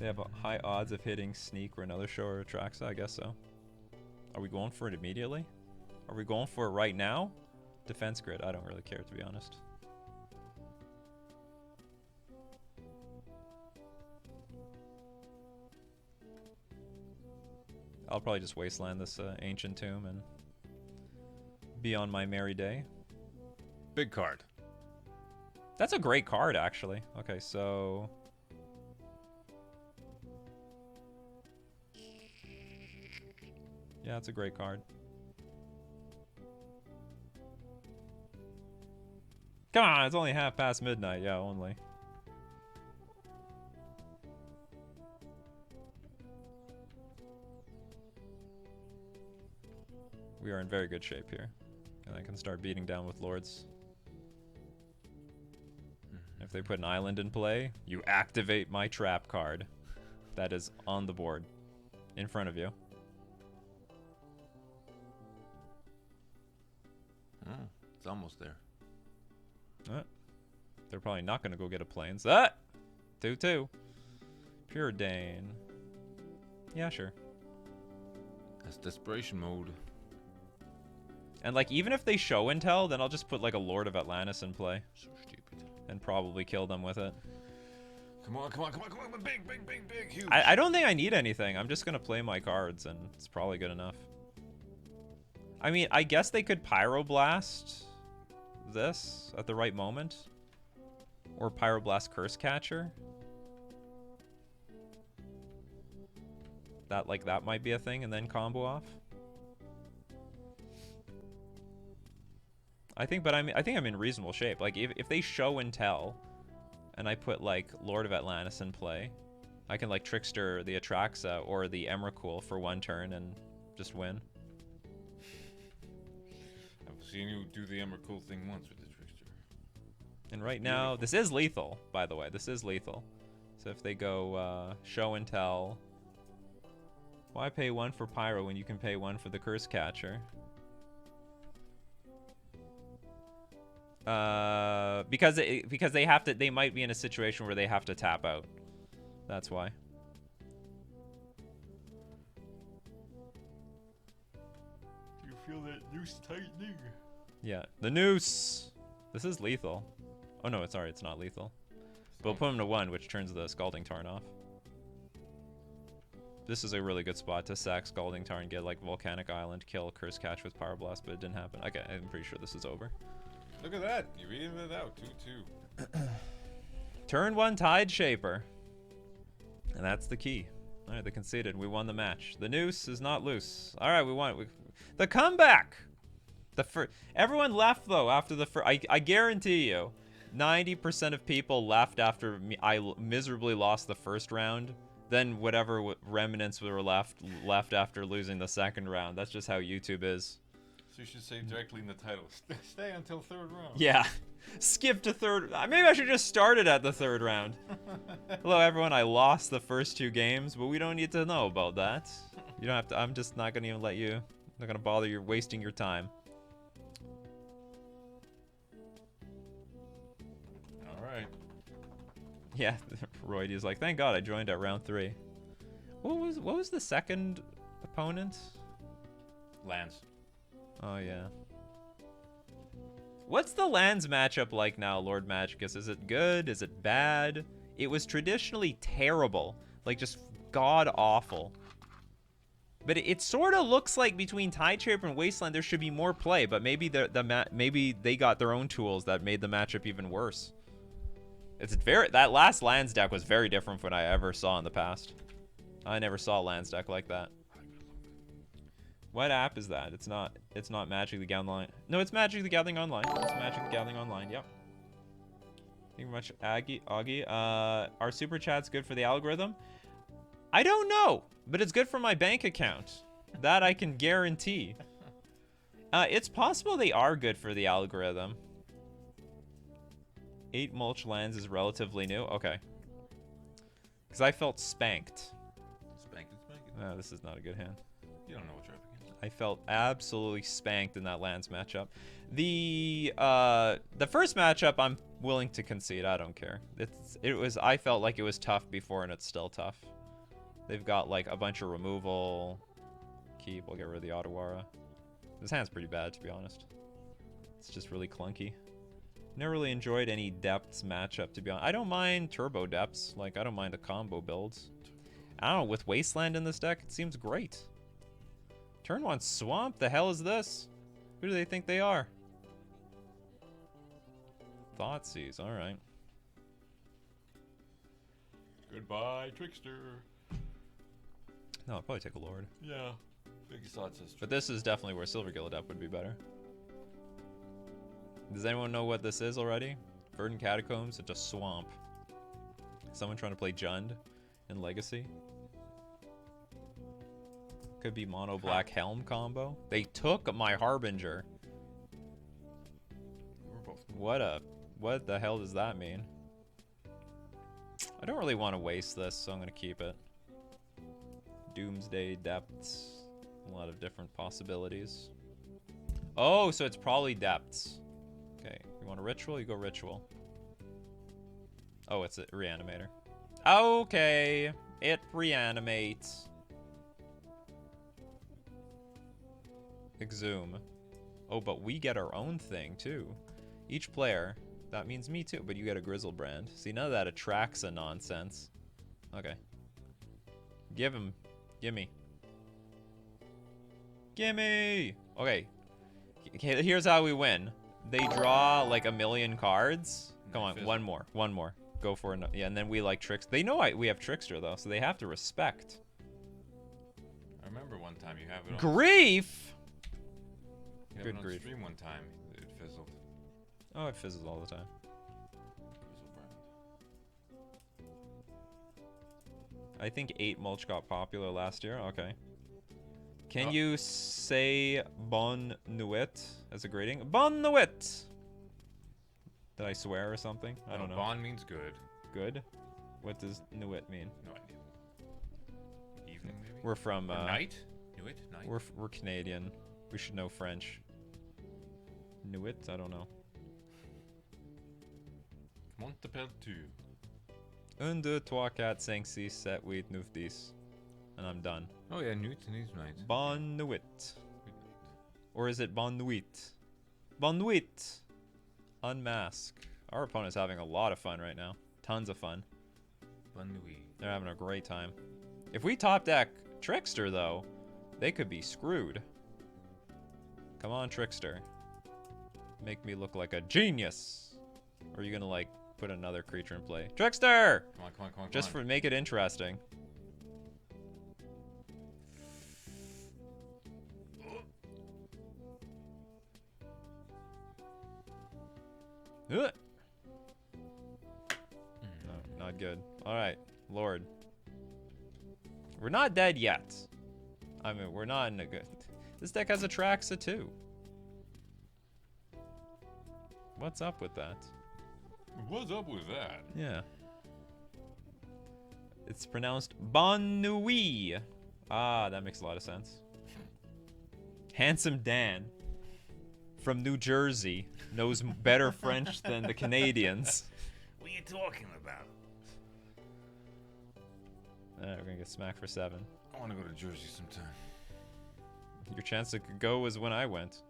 They have high odds of hitting Sneak or another show or Atraxa? I guess so. Are we going for it immediately? Are we going for it right now? Defense grid. I don't really care, to be honest. I'll probably just wasteland this ancient tomb and be on my merry day. Big card. That's a great card, actually. Okay, so... yeah, it's a great card. Come on, it's only half past midnight. Yeah, only. We are in very good shape here. And I can start beating down with lords. If they put an island in play, you activate my trap card. That is on the board. In front of you. Oh, it's almost there. They're probably not going to go get a plains. 2-2. Pure Dane. Yeah, sure. That's desperation mode. And like, even if they show and tell, then I'll just put like a Lord of Atlantis in play. So stupid. And probably kill them with it. Come on, come on, come on, come on. Big, huge. I don't think I need anything. I'm just going to play my cards, and it's probably good enough. I mean, I guess they could Pyroblast this at the right moment. Or Pyroblast Curse Catcher. That might be a thing, and then combo off. I think I'm in reasonable shape. Like, if they show and tell, and I put, like, Lord of Atlantis in play, I can, like, Trickster the Atraxa or the Emrakul for one turn and just win. I've seen you do the Emrakul thing once with the Trickster. And right now, this is lethal, by the way. This is lethal. So if they go show and tell, why pay 1 for Pyro when you can pay 1 for the Curse Catcher? Because they have to. They might be in a situation where they have to tap out. That's why. Do you feel that noose tightening? Yeah, the noose. This is lethal. Oh no, it's not lethal. But we'll put him to 1, which turns the Scalding Tarn off. This is a really good spot to sack Scalding Tarn, get like Volcanic Island, kill Curse Catch with Power Blast, but it didn't happen. Okay, I'm pretty sure this is over. Look at that. You're reading it out. 2-2. Turn 1 Tide Shaper. And that's the key. All right, they conceded. We won the match. The noose is not loose. All right, we won it. The comeback. Everyone left, though, after the first. I guarantee you, 90% of people left after I miserably lost the first round. Then whatever remnants were left after losing the second round. That's just how YouTube is. So you should say directly in the title, stay until 3rd round. Yeah. Skip to 3rd. Maybe I should just start it at the 3rd round. Hello, everyone. I lost the first 2 games, but we don't need to know about that. You don't have to. I'm just not going to even let you. I'm not going to bother you wasting your time. All right. Yeah, Royd is like, thank God I joined at round 3. What was the second opponent? Lance. Oh, yeah. What's the lands matchup like now, Lord Magicus? Is it good? Is it bad? It was traditionally terrible. Like, just god-awful. But it sort of looks like between Tideshaper and Wasteland there should be more play, but maybe maybe they got their own tools that made the matchup even worse. That last lands deck was very different from what I ever saw in the past. I never saw a lands deck like that. What app is that? It's not Magic the Gathering Online. No, it's Magic the Gathering Online. It's Magic the Gathering Online, yep. Thank you very much, Augie. Our super chat's good for the algorithm? I don't know, but it's good for my bank account. That I can guarantee. It's possible they are good for the algorithm. 8 mulch lands is relatively new. Okay. Because I felt spanked. Spank it. Oh, this is not a good hand. You don't know what you're up against. I felt absolutely spanked in that lands matchup. The first matchup, I'm willing to concede. I don't care. I felt like it was tough before, and it's still tough. They've got like a bunch of removal. Keep. We'll get rid of the Otawara. This hand's pretty bad, to be honest. It's just really clunky. Never really enjoyed any depths matchup, to be honest. I don't mind turbo depths. Like, I don't mind a combo build. I don't know, with Wasteland in this deck, it seems great. Turn 1 Swamp? The hell is this? Who do they think they are? Thoughtseize, alright. Goodbye, Trickster. No, I'll probably take a Lord. Yeah. Big thoughts as But this is definitely where Silver Gilded would be better. Does anyone know what this is already? Verdant Catacombs, it's a swamp. Someone trying to play Jund in Legacy? Could be mono black helm combo. They took my Harbinger. We're both. What the hell does that mean? I don't really want to waste this, so I'm gonna keep it. Doomsday Depths. A lot of different possibilities. Oh, so it's probably Depths. Okay, you want a Ritual? You go Ritual. Oh, it's a Reanimator. Okay, it reanimates. Exhume. Oh, but we get our own thing, too. Each player. That means me, too, but you get a Grizzlebrand. See, none of that Atraxa nonsense. Okay. Give him. Gimme. Gimme! Okay. Here's how we win. They draw, like, 1,000,000 cards. Come on, one more. One more. Go for it. Yeah, and then we, like, Tricks. They know we have Trickster, though, so they have to respect. I remember one time you have it on Grief! you have Good it on grief. stream one time. It fizzled. Oh, it fizzles all the time. I think 8 mulch got popular last year. Okay. Can you say Bon Nuit as a greeting? Bon Nuit! Did I swear or something? I don't know. Bon means good. Good? What does Nuit mean? No idea. Evening, maybe? We're from... Or night? Nuit? Night? We're Canadian. We should know French. Nuit? I don't know. Comment t'appelles-tu? 1, 2, 3, 4, 5, 6, 7, 8, 9, 10. And I'm done. Oh yeah, Nuit and he's night. Bon Nuit. Or is it Bon Nuit? Bon Nuit! Unmask. Our opponent's having a lot of fun right now. Tons of fun. Bon Nuit. They're having a great time. If we top deck Trickster, though, they could be screwed. Come on, Trickster. Make me look like a genius. Or are you gonna, like, put another creature in play? Trickster! Come on, come on, come on, Just for make it interesting. No, not good. Alright, Lord. We're not dead yet. I mean, we're not in a good... This deck has Atraxa too. What's up with that? What's up with that? Yeah. It's pronounced Bon Nuit. Ah, that makes a lot of sense. Handsome Dan from New Jersey knows better French than the Canadians. What are you talking about? We're gonna get smacked for 7. I want to go to Jersey sometime. Your chance to go was when I went.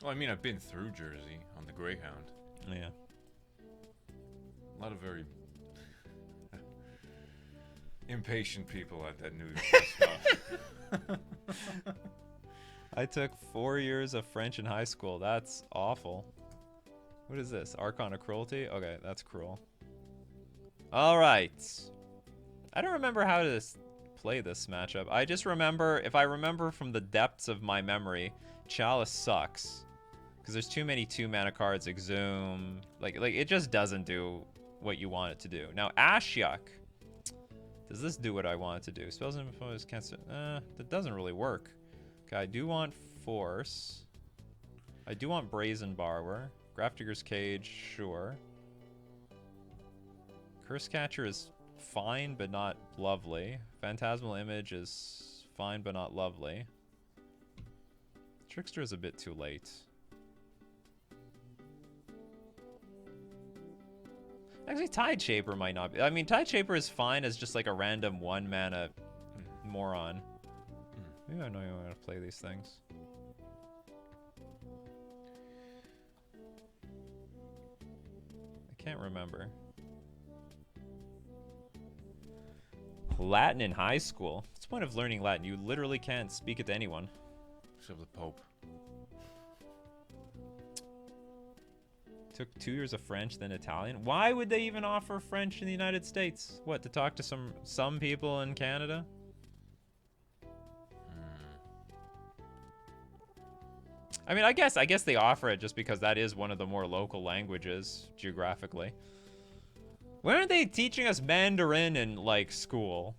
Oh, I mean, I've been through Jersey on the Greyhound. Yeah. A lot of very impatient people at that New York stuff. I took 4 years of French in high school. That's awful. What is this? Archon of Cruelty? Okay, that's cruel. Alright. I don't remember how to play this matchup. I just remember, if I remember from the depths of my memory, Chalice sucks. Because there's too many 2-mana cards, Exhume. Like it just doesn't do what you want it to do. Now, Ashiok. Does this do what I want it to do? Spells and opponents cancel. That doesn't really work. Okay, I do want Force. I do want Brazen Borrower. Grafdigger's Cage, sure. Curse Catcher is fine, but not lovely. Phantasmal Image is fine, but not lovely. Trickster is a bit too late. Actually, Tide Shaper might not be. I mean, Tide Shaper is fine as just like a random 1-mana moron. Maybe I know you want to play these things. I can't remember. Latin in high school? What's the point of learning Latin? You literally can't speak it to anyone. Except the Pope. Took 2 years of French, then Italian. Why would they even offer French in the United States? What, to talk to some people in Canada? I mean, I guess they offer it just because that is one of the more local languages geographically. Why aren't they teaching us Mandarin in like school?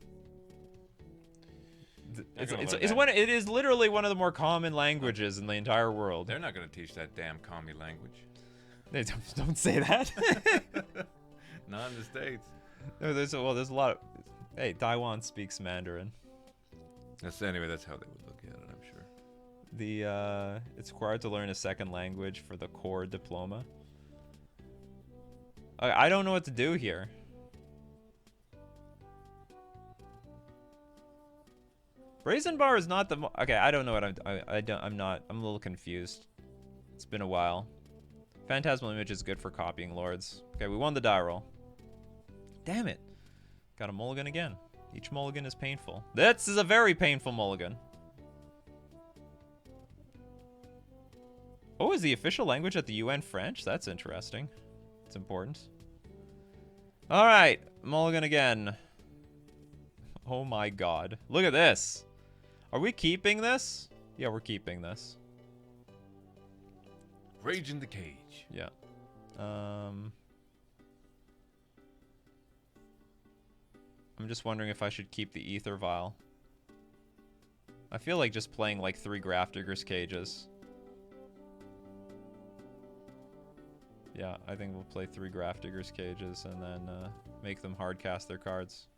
It is literally one of the more common languages in the entire world. They're not going to teach that damn commie language. They don't say that. Not in the States. No, there's a lot of. Hey, Taiwan speaks Mandarin. That's how they would look at it, I'm sure. It's required to learn a second language for the core diploma. I don't know what to do here. Brazen Bar is not the okay. I don't know what I'm not. I'm a little confused. It's been a while. Phantasmal Image is good for copying lords. Okay, we won the die roll. Damn it. Got a mulligan again. Each mulligan is painful. This is a very painful mulligan. Oh, is the official language at the UN French? That's interesting. It's important. All right, mulligan again. Oh my god. Look at this. Are we keeping this? Yeah, we're keeping this. Rage in the Cage. Yeah. I'm just wondering if I should keep the Ether Vial. I feel like just playing like 3 Grafdigger's Cages. Yeah, I think we'll play 3 Grafdigger's Cages and then make them hard cast their cards.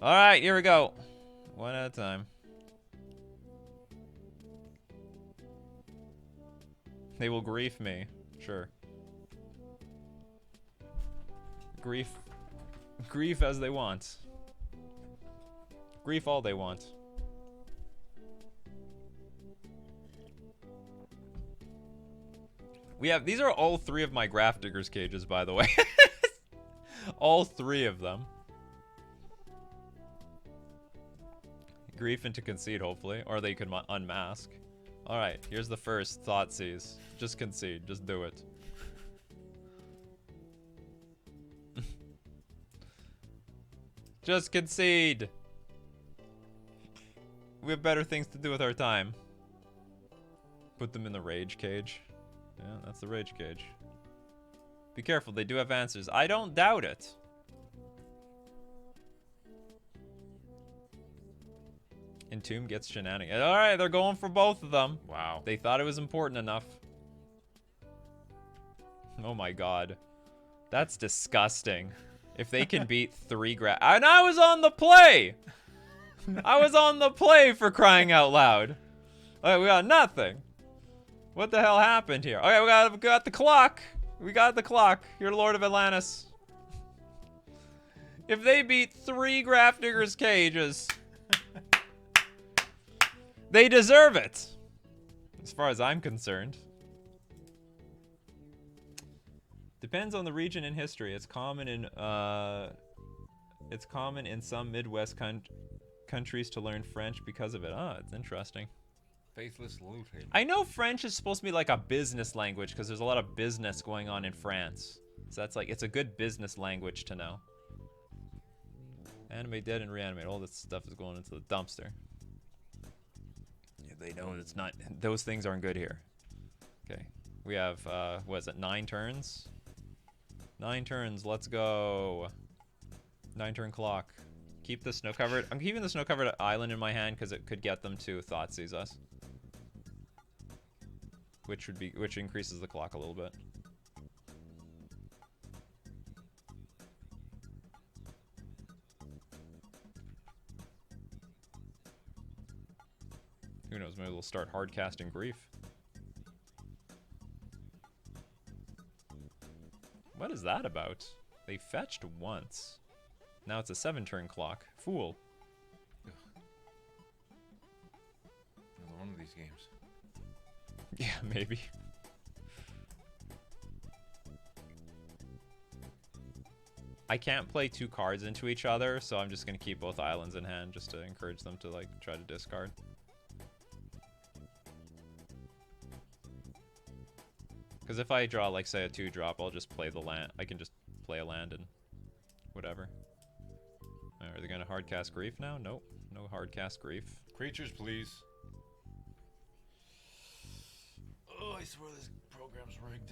Alright, here we go. One at a time. They will grief me. Sure. Grief as they want. Grief all they want. These are all 3 of my Grafdigger's Cages, by the way. All 3 of them. Grief into concede, hopefully. Or they could unmask. Alright, here's the first Thoughtseize. Just concede. Just do it. Just concede. We have better things to do with our time. Put them in the Rage Cage. Yeah, that's the Rage Cage. Be careful, they do have answers. I don't doubt it. Entomb gets shenanigans. Alright, they're going for both of them. Wow. They thought it was important enough. Oh my god. That's disgusting. If they can beat 3 and I was on the play! I was on the play, for crying out loud. Alright, we got nothing. What the hell happened here? Okay, we got the clock. We got the clock. You're Lord of Atlantis. If they beat 3 Grafdigger's Cages, they deserve it. As far as I'm concerned. Depends on the region and history. It's common in some Midwest countries to learn French because of it. Oh, it's interesting. Faithless looting. I know French is supposed to be like a business language because there's a lot of business going on in France. So that's like, it's a good business language to know. Animate, dead, and reanimate. All this stuff is going into the dumpster. Yeah, they know it's not, those things aren't good here. Okay. We have, what is it, 9 turns? 9 turns, let's go. 9-turn clock. Keep the snow-covered. I'm keeping the snow-covered island in my hand because it could get them to Thoughtseize us. Which increases the clock a little bit. Who knows, maybe we'll start hard casting Grief. What is that about? They fetched once. Now it's a 7-turn clock. Fool. Ugh. Another one of these games. Yeah, maybe. I can't play 2 cards into each other, so I'm just gonna keep both islands in hand just to encourage them to like try to discard. Because if I draw like say a 2-drop, I'll just play the land. I can just play a land and whatever. Are they gonna hard cast Grief now? Nope, no hard cast Grief. Creatures, please. Oh, I swear this program's rigged.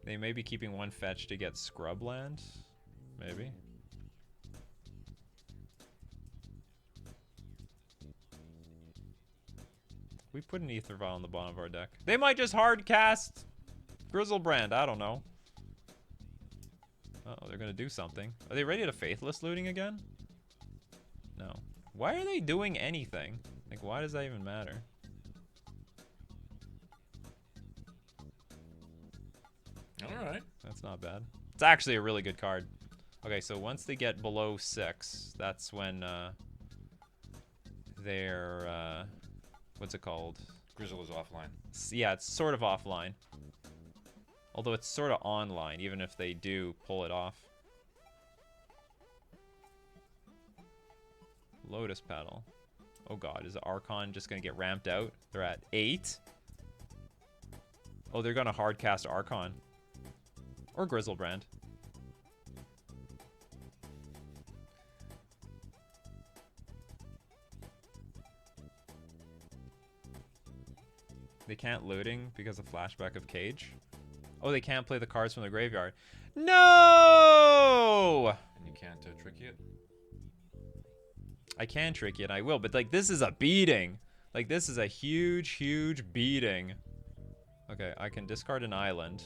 They may be keeping 1 fetch to get scrub land. Maybe. We put an Ether Vial on the bottom of our deck. They might just hard cast Grizzlebrand. I don't know. Uh oh, they're gonna do something. Are they ready to Faithless Looting again? No. Why are they doing anything? Like, why does that even matter? Alright. That's not bad. It's actually a really good card. Okay, so once they get below 6, that's when they're what's it called? Grizzle is offline. Yeah, it's sort of offline. Although it's sort of online, even if they do pull it off. Lotus Petal. Oh god, is Archon just gonna get ramped out? They're at 8. Oh, they're gonna hard cast Archon. Or Grizzlebrand. They can't looting because of flashback of Cage. Oh, they can't play the cards from the graveyard. No! And you can't trick it? I can trick you and I will, but like this is a beating. Like this is a huge, huge beating. Okay, I can discard an island.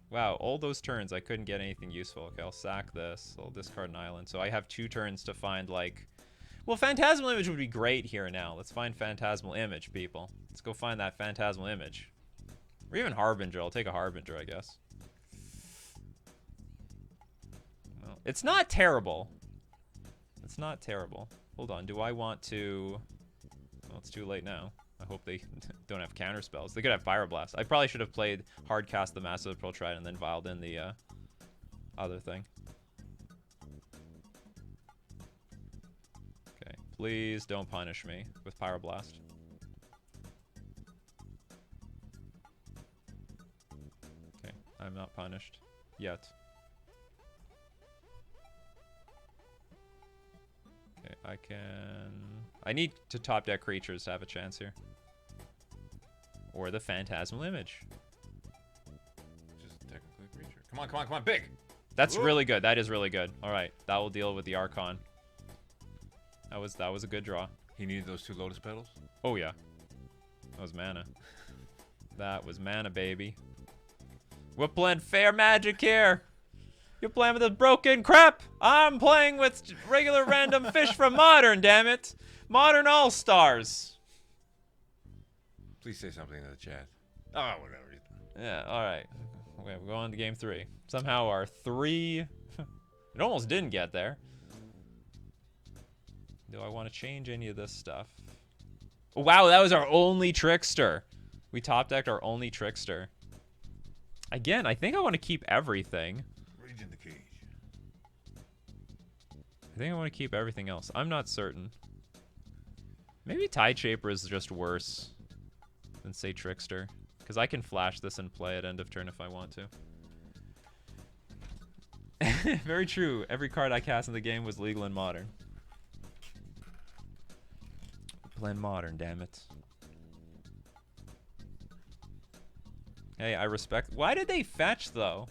Wow, all those turns I couldn't get anything useful. Okay, I'll sack this. I'll discard an island. So I have 2 turns to find like... Well, Phantasmal Image would be great here now. Let's find Phantasmal Image, people. Let's go find that Phantasmal Image. Or even Harbinger. I'll take a Harbinger, I guess. Well, it's not terrible. It's not terrible. Hold on, do I want to... Well, it's too late now. I hope they don't have counter spells. They could have Pyroblast. I probably should have played hard cast the Massive Pearl Trident and then vialed in the other thing. Okay, please don't punish me with Pyroblast. Okay, I'm not punished yet. Okay, I can... I need to top deck creatures to have a chance here. Or the Phantasmal Image. Just technically a creature. Come on, come on, come on, big! That's really good. That is really good. Alright, that will deal with the Archon. That was a good draw. He needed those 2 Lotus Petals? Oh yeah. That was mana. That was mana, baby. We're playing fair magic here. You're playing with this broken crap. I'm playing with regular random fish from Modern, damn it. Modern All-Stars. Please say something in the chat. Oh, whatever. Yeah, alright. Okay, we're going to game 3. Somehow our 3... It almost didn't get there. Do I want to change any of this stuff? Oh, wow, that was our only Trickster. We top decked our only Trickster. Again, I think I want to keep everything. Rage in the cage. I think I want to keep everything else. I'm not certain. Maybe Tide Shaper is just worse than, say, Trickster. Because I can flash this and play at end of turn if I want to. Very true. Every card I cast in the game was legal in Modern. Playing Modern, damn it. Hey, I respect... Why did they fetch, though?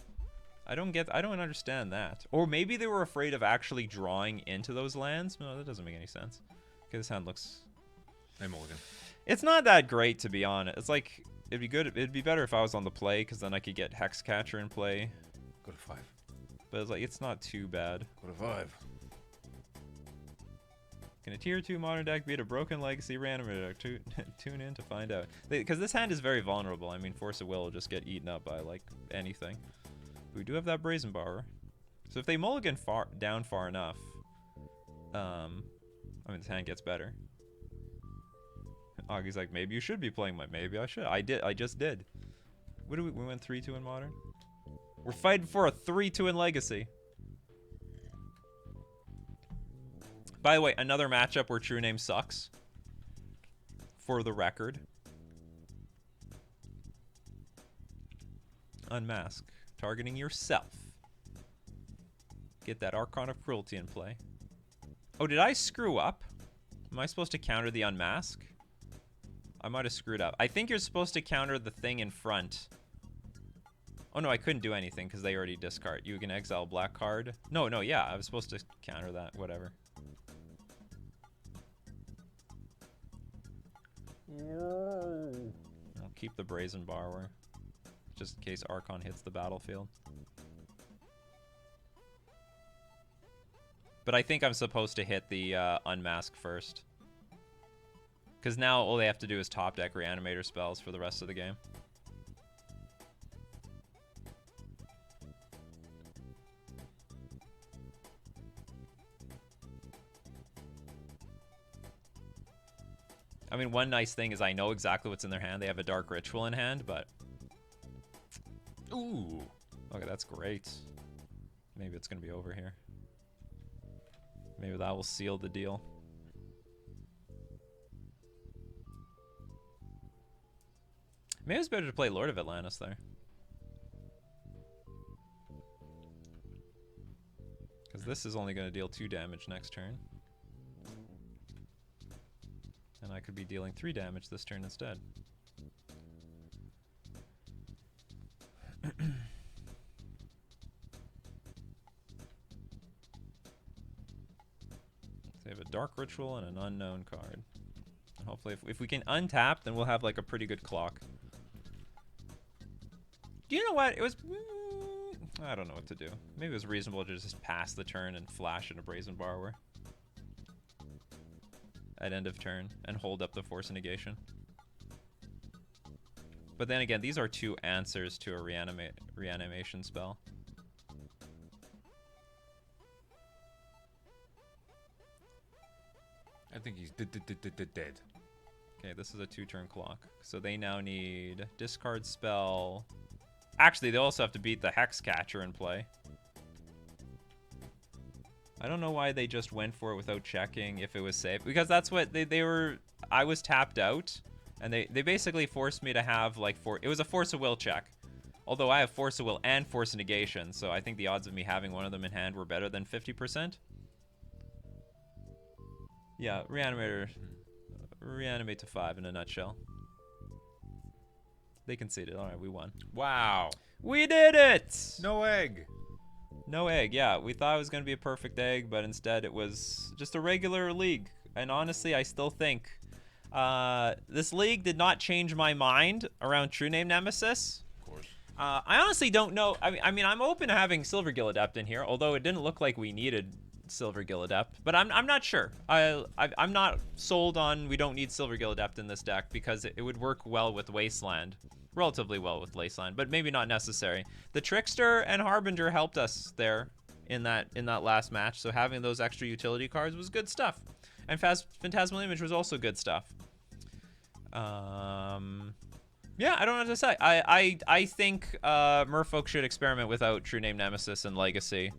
I don't understand that. Or maybe they were afraid of actually drawing into those lands? No, that doesn't make any sense. Okay, this hand looks... Hey, Mulligan. It's not that great, to be honest. It's like... It'd be better if I was on the play, because then I could get Hexcatcher in play. Go to 5. But it's like, it's not too bad. Go to 5. Can a tier 2 modern deck beat a broken legacy reanimator deck? Tune in to find out. Because this hand is very vulnerable. I mean, Force of Will will just get eaten up by, like, anything. But we do have that Brazen Borrower. So if they mulligan down far enough, I mean, this hand gets better. Augie's like, maybe you should be playing my. Maybe I should. I did. I just did. What do we went 3-2 in modern? We're fighting for a 3-2 in legacy. By the way, another matchup where True Name sucks. For the record. Unmask. Targeting yourself. Get that Archon of Cruelty in play. Oh, did I screw up? Am I supposed to counter the Unmask? I might have screwed up. I think you're supposed to counter the thing in front. Oh, no, I couldn't do anything because they already discard. You can exile black card. No, yeah, I was supposed to counter that. Whatever. I'll keep the Brazen Borrower. Just in case Archon hits the battlefield. But I think I'm supposed to hit the Unmask first. Because now all they have to do is top deck Reanimator spells for the rest of the game. I mean, one nice thing is I know exactly what's in their hand. They have a Dark Ritual in hand, but... Ooh. Okay, that's great. Maybe it's going to be over here. Maybe that will seal the deal. Maybe it's better to play Lord of Atlantis there. Because this is only going to deal 2 damage next turn. And I could be dealing 3 damage this turn instead. They have a Dark Ritual and an unknown card. And hopefully if we can untap, then we'll have like a pretty good clock. Do you know what? It was... I don't know what to do. Maybe it was reasonable to just pass the turn and flash in a Brazen Borrower. At end of turn and hold up the Force Negation. But then again, these are 2 answers to a reanimation spell. I think he's dead. Okay, this is a 2-turn clock. So they now need discard spell. Actually, they also have to beat the Hex Catcher in play. I don't know why they just went for it without checking if it was safe. Because that's what they were... I was tapped out. And they basically forced me to have, like, it was a Force of Will check. Although I have Force of Will and Force of Negation. So I think the odds of me having one of them in hand were better than 50%. Yeah, Reanimator... Reanimate to 5 in a nutshell. They conceded. Alright, we won. Wow. We did it! No egg. No egg, yeah. We thought it was going to be a perfect egg, but instead it was just a regular league. And honestly, I still think this league did not change my mind around True Name Nemesis. Of course. I honestly don't know. I mean, I'm open to having Silver Gill Adept in here, although it didn't look like we needed Silver Gill Adept. But I'm not sure. I'm not sold on we don't need Silver Gill Adept in this deck because it would work well with Wasteland. Relatively well with Wasteland, but maybe not necessary. The Trickster and Harbinger helped us there in that last match, so having those extra utility cards was good stuff. And Phantasmal Image was also good stuff. Yeah, I don't know what to say. I think Merfolk should experiment without True Name Nemesis and Legacy.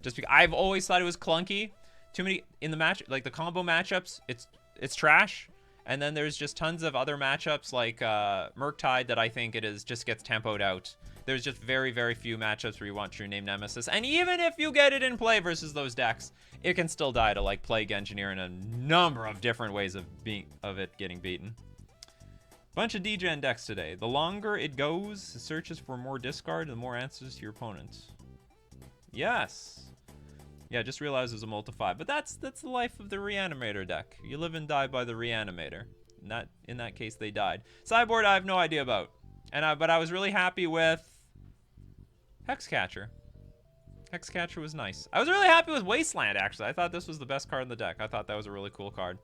Just because I've always thought it was clunky. Too many in the match, like the combo matchups, it's trash. And then there's just tons of other matchups like Murktide that I think just gets tempoed out. There's just very, very few matchups where you want True Name Nemesis. And even if you get it in play versus those decks, it can still die to like Plague Engineer in a number of different ways of it getting beaten. Bunch of D-Gen decks today. The longer it goes, it searches for more discard, the more answers to your opponent. Yes. Yeah, just realized it was a multi-5. But that's the life of the Reanimator deck. You live and die by the Reanimator. In that case, they died. Sideboard, I have no idea about. But I was really happy with Hexcatcher. Hexcatcher was nice. I was really happy with Wasteland, actually. I thought this was the best card in the deck. I thought that was a really cool card.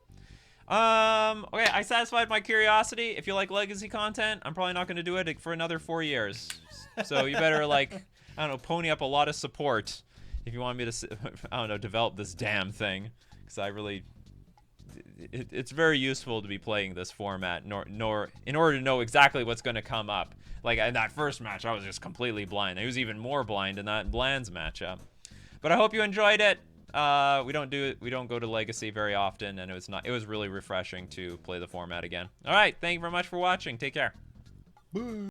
Okay, I satisfied my curiosity. If you like legacy content, I'm probably not going to do it for another 4 years. So you better, like, I don't know, pony up a lot of support if you want me to, I don't know, develop this damn thing. Because I really, it's very useful to be playing this format, nor in order to know exactly what's going to come up. Like, in that first match, I was just completely blind. I was even more blind in that Bland's matchup. But I hope you enjoyed it. We don't go to Legacy very often, and it was really refreshing to play the format again. All right, thank you very much for watching. Take care. Bye.